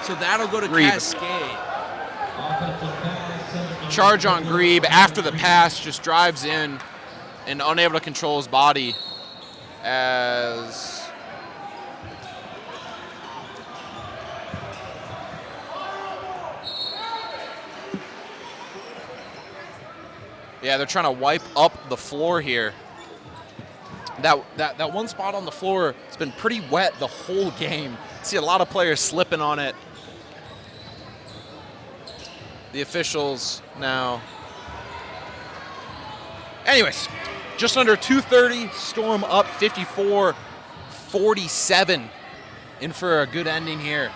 So that'll go to Grebe. Cascade. Charge on Grebe after the pass, just drives in and unable to control his body as yeah, they're trying to wipe up the floor here. That one spot on the floor has been pretty wet the whole game. See a lot of players slipping on it. The officials now. Anyways, just under 2:30, Storm up 54-47. In for a good ending here.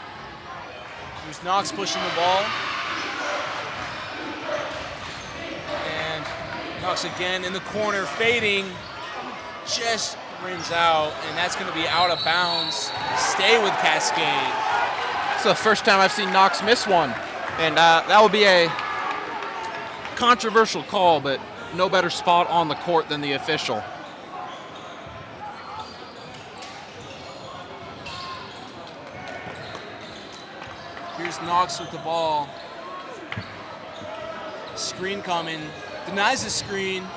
Here's Knox pushing the ball. And Knox again in the corner, fading. Just rims out, and that's going to be out of bounds. Stay with Cascade. It's the first time I've seen Knox miss one. And that will be a controversial call, but no better spot on the court than the official. Here's Knox with the ball. Screen coming. Denies the screen.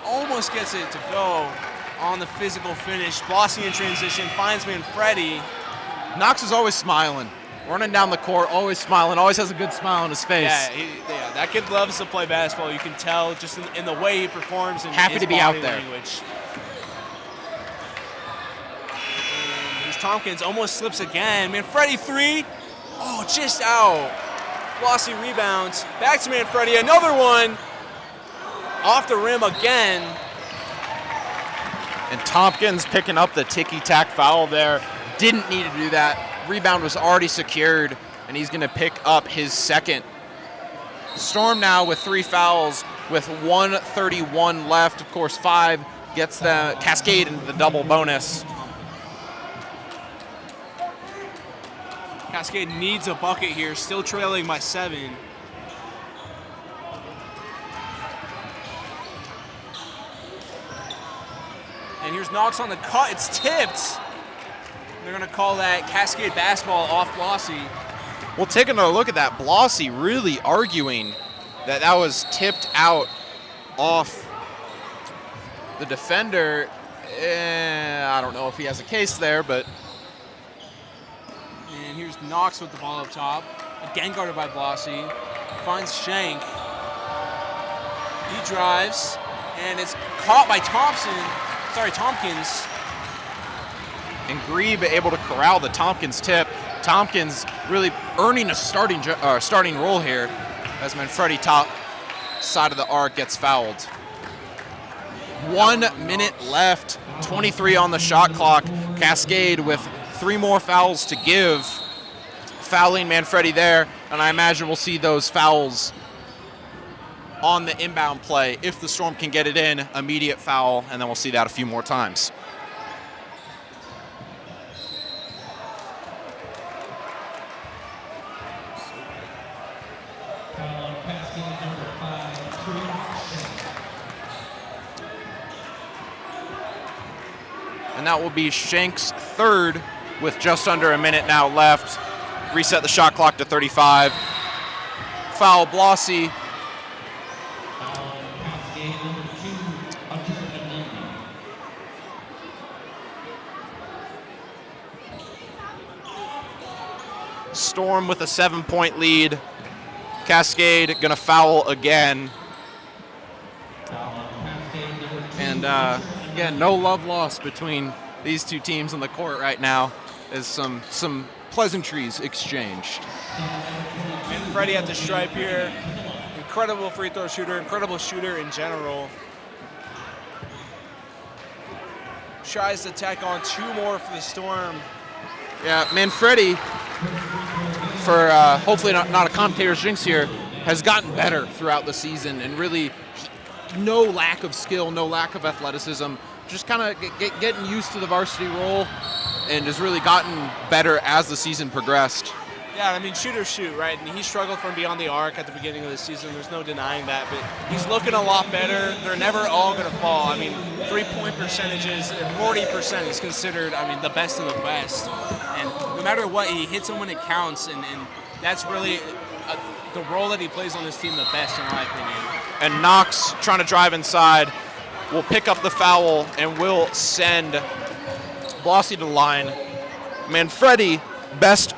Almost gets it to go on the physical finish. Blossy in transition. Finds Manfredi. Knox is always smiling. Running down the court, always smiling. Always has a good smile on his face. Yeah, that kid loves to play basketball. You can tell just in the way he performs and happy his to be out body there. Language. And here's Tompkins, almost slips again. Manfredi three. Oh, just out. Blossy rebounds. Back to Manfredi. Another one. Off the rim again. And Tompkins picking up the ticky-tack foul there. Didn't need to do that. Rebound was already secured, and he's going to pick up his second. Storm now with 3 fouls with 1:31 left. Of course, 5 gets the Cascade into the double bonus. Cascade needs a bucket here, still trailing by 7. And here's Knox on the cut. It's tipped. They're going to call that Cascade basketball off Blossy. Well, taking a look at that, Blossy really arguing that that was tipped out off the defender. I don't know if he has a case there, but And here's Knox with the ball up top. Again guarded by Blossy. Finds Shank. He drives, and it's caught by Tompkins. and Grebe able to corral the Tompkins tip. Tompkins really earning a starting role here as Manfredi top side of the arc gets fouled. 1 minute left, 23 on the shot clock. Cascade with 3 more fouls to give, fouling Manfredi there, and I imagine we'll see those fouls on the inbound play. If the Storm can get it in, immediate foul, and then we'll see that a few more times. Foul on Cascade number 5, Shank. And that will be Shank's third with just under a minute now left. Reset the shot clock to 35. Foul Blossy. Foul on Cascade number 2, Hunter. Storm with a 7-point lead. Cascade gonna foul again. Foul on Cascade number 2, And Hunter. again, no love lost between these two teams on the court right now as some pleasantries exchanged. Manfredi at the stripe here. Incredible free throw shooter, incredible shooter in general. Tries to tack on 2 more for the Storm. Yeah, Manfredi, for hopefully not a commentator's jinx here, has gotten better throughout the season, and really no lack of skill, no lack of athleticism, just kind of getting used to the varsity role, and has really gotten better as the season progressed. Yeah, I mean, shooters shoot, right? And he struggled from beyond the arc at the beginning of the season. There's no denying that, but he's looking a lot better. They're never all going to fall. I mean, 3-point percentages, 40% is considered, I mean, the best of the best. And no matter what, he hits them when it counts, and that's really the role that he plays on this team the best, in my opinion. And Knox, trying to drive inside, will pick up the foul and will send Blossy to the line. Manfredi, best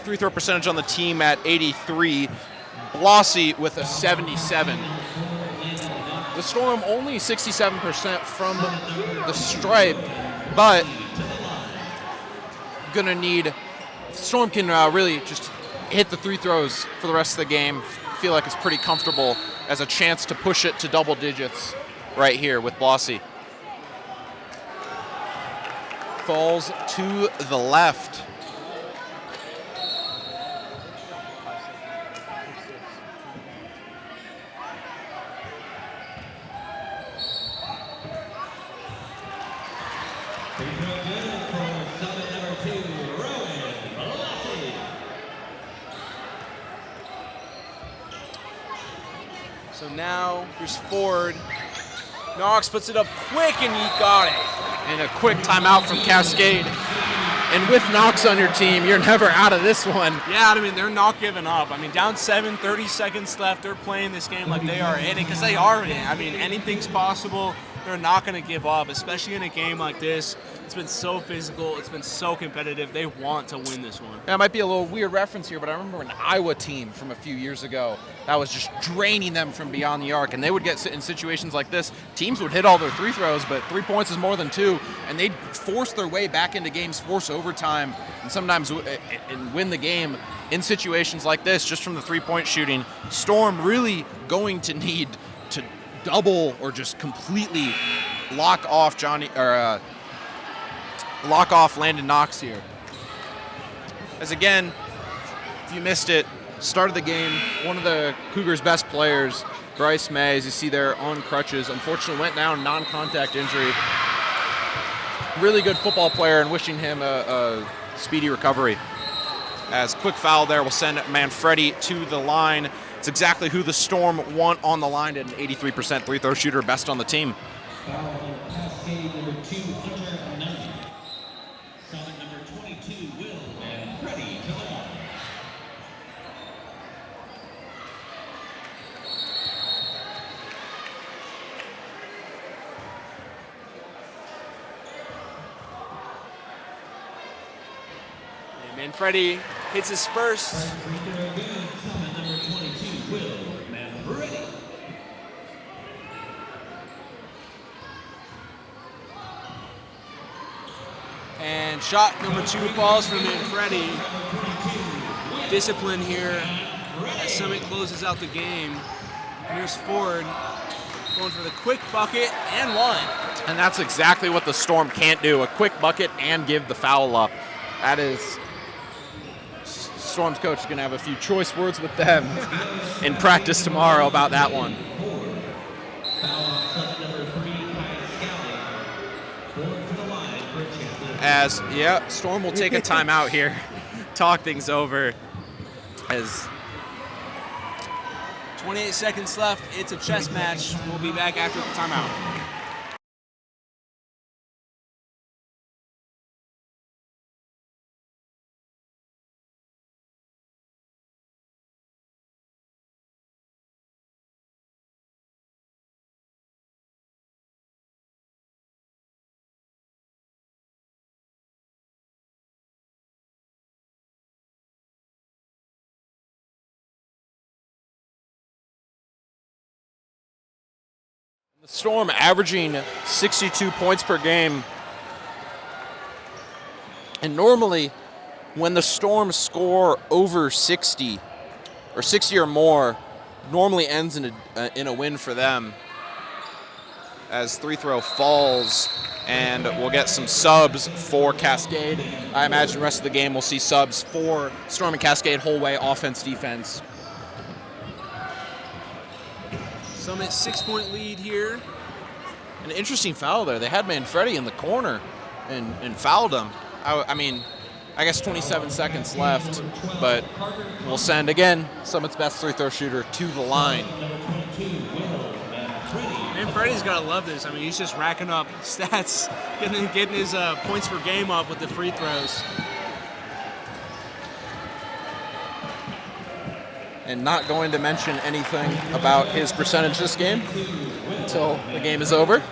free throw percentage on the team at 83. Blossy with a 77. The Storm only 67% from the stripe, but gonna need, Storm can really just hit the 3 throws for the rest of the game. Feel like it's pretty comfortable as a chance to push it to double digits right here with Blossy. Falls to the left. Free throw good for Summit number 2, Rowan Blossy. So now here's Ford. Knox puts it up quick, and he got it. And a quick timeout from Cascade. And with Knox on your team, you're never out of this one. Yeah, I mean, they're not giving up. I mean, down 7, 30 seconds left. They're playing this game like they are in it, because they are in it. I mean, anything's possible. They're not going to give up, especially in a game like this. It's been so physical. It's been so competitive. They want to win this one. That might be a little weird reference here, but I remember an Iowa team from a few years ago that was just draining them from beyond the arc, and they would get in situations like this. Teams would hit all their 3 throws, but 3 points is more than 2, and they'd force their way back into games, force overtime, and sometimes and win the game in situations like this just from the 3-point shooting. Storm really going to need to double or just completely lock off Landon Knox here. As again, if you missed it, start of the game, one of the Cougars' best players, Bryce May, as you see there on crutches, unfortunately went down, non-contact injury. Really good football player, and wishing him a speedy recovery. As quick foul there will send Manfredi to the line. It's exactly who the Storm want on the line, and an 83% 3-throw shooter, best on the team. Foul on Cascade number 2, Hunter. Summit number 22, Will Manfredi to the line. Manfredi hits his first. Free throw good. Summit number 22, Will Manfredi. And shot number 2 falls from Manfredi. Discipline here as Summit closes out the game. Here's Ford going for the quick bucket and one. And that's exactly what the Storm can't do, a quick bucket and give the foul up. That is, Storm's coach is going to have a few choice words with them in practice tomorrow about that one. Foul on Summit number 3, Cascade. Ford to the line for a chance. As, yeah, Storm will take a timeout here, talk things over as 28 seconds left. It's a chess match. We'll be back after the timeout. the Storm averaging 62 points per game. And normally, when the Storm score over 60 or 60 or more, normally ends in a win for them. As 3-throw falls, and we'll get some subs for Cascade. I imagine the rest of the game we'll see subs for Storm and Cascade whole way, offense, defense. Summit 6-point lead here. An interesting foul there. They had Manfredi in the corner and fouled him. I mean, I guess 27 seconds left, but we'll send, again, Summit's best 3-throw shooter to the line. Manfredi's got to love this. I mean, he's just racking up stats, getting his points per game up with the free throws. And not going to mention anything about his percentage this game until the game is over.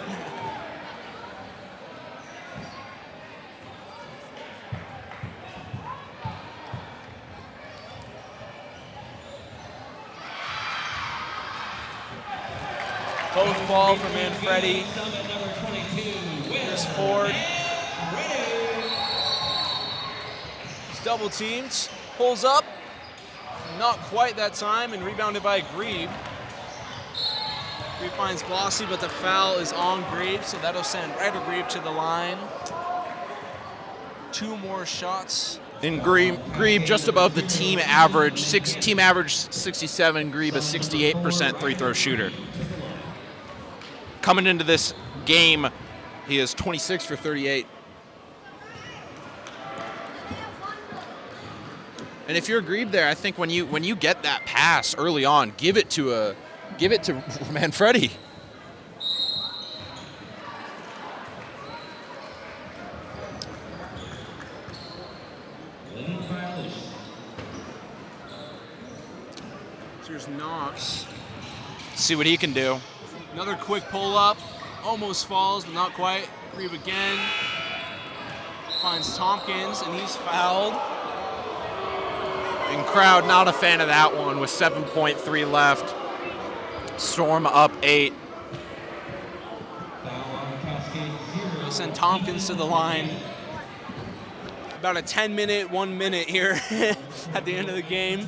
Both fall for Manfredi. Here's Ford. He's double teamed, pulls up. Not quite that time, and rebounded by Grebe. Grebe finds Glossy, but the foul is on Grebe, so that'll send Ryder Grebe to the line. 2 more shots. And Grebe just above the team average, team average 67, Grebe a 68% 3-throw shooter. Coming into this game, he is 26 for 38. And if you're Grebe there, I think when you get that pass early on, give it to Manfredi. So here's Knox. See what he can do. Another quick pull up, almost falls, but not quite. Grebe again. Finds Tompkins, and he's fouled. And crowd not a fan of that one with 7.3 left. Storm up 8. They'll send Tompkins to the line. About a 10-minute, 1 minute here at the end of the game.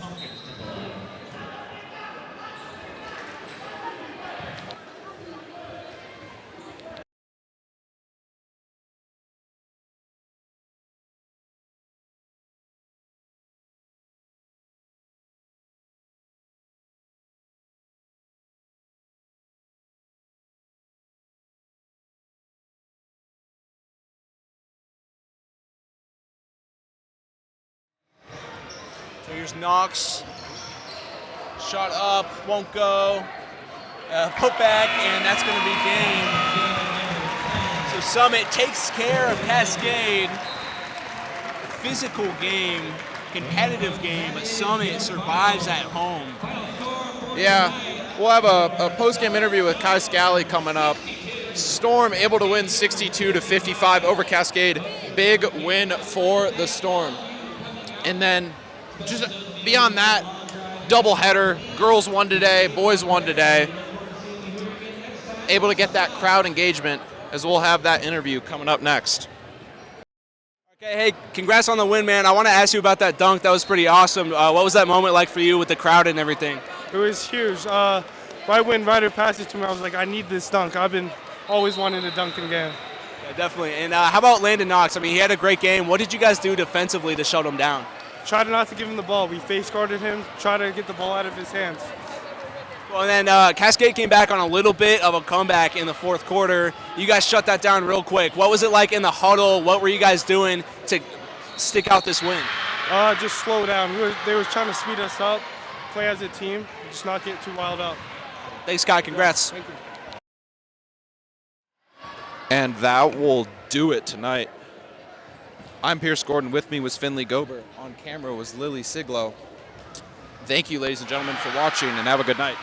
So here's Knox. Shot up, won't go. Put back, and that's going to be game. So Summit takes care of Cascade. Physical game, competitive game, but Summit survives at home. Yeah, we'll have a post-game interview with Kai Scally coming up. Storm able to win 62-55 over Cascade. Big win for the Storm. And then just beyond that, doubleheader. Girls won today, boys won today. Able to get that crowd engagement, as we'll have that interview coming up next. Okay, hey, congrats on the win, man. I want to ask you about that dunk. That was pretty awesome. What was that moment like for you with the crowd and everything? It was huge. Right when Ryder passed it to me, I was like, I need this dunk. I've been always wanting to dunk in the game. Yeah, definitely. And how about Landon Knox? I mean, he had a great game. What did you guys do defensively to shut him down? Tried not to give him the ball. We face guarded him, tried to get the ball out of his hands. Well, and then Cascade came back on a little bit of a comeback in the fourth quarter. You guys shut that down real quick. What was it like in the huddle? What were you guys doing to stick out this win? Just slow down. They were trying to speed us up, play as a team, just not get too wild up. Thanks, Scott. Congrats. Thank you. And that will do it tonight. I'm Pierce Gordon. With me was Finley Gober. On camera was Lily Siglo. Thank you, ladies and gentlemen, for watching, and have a good night.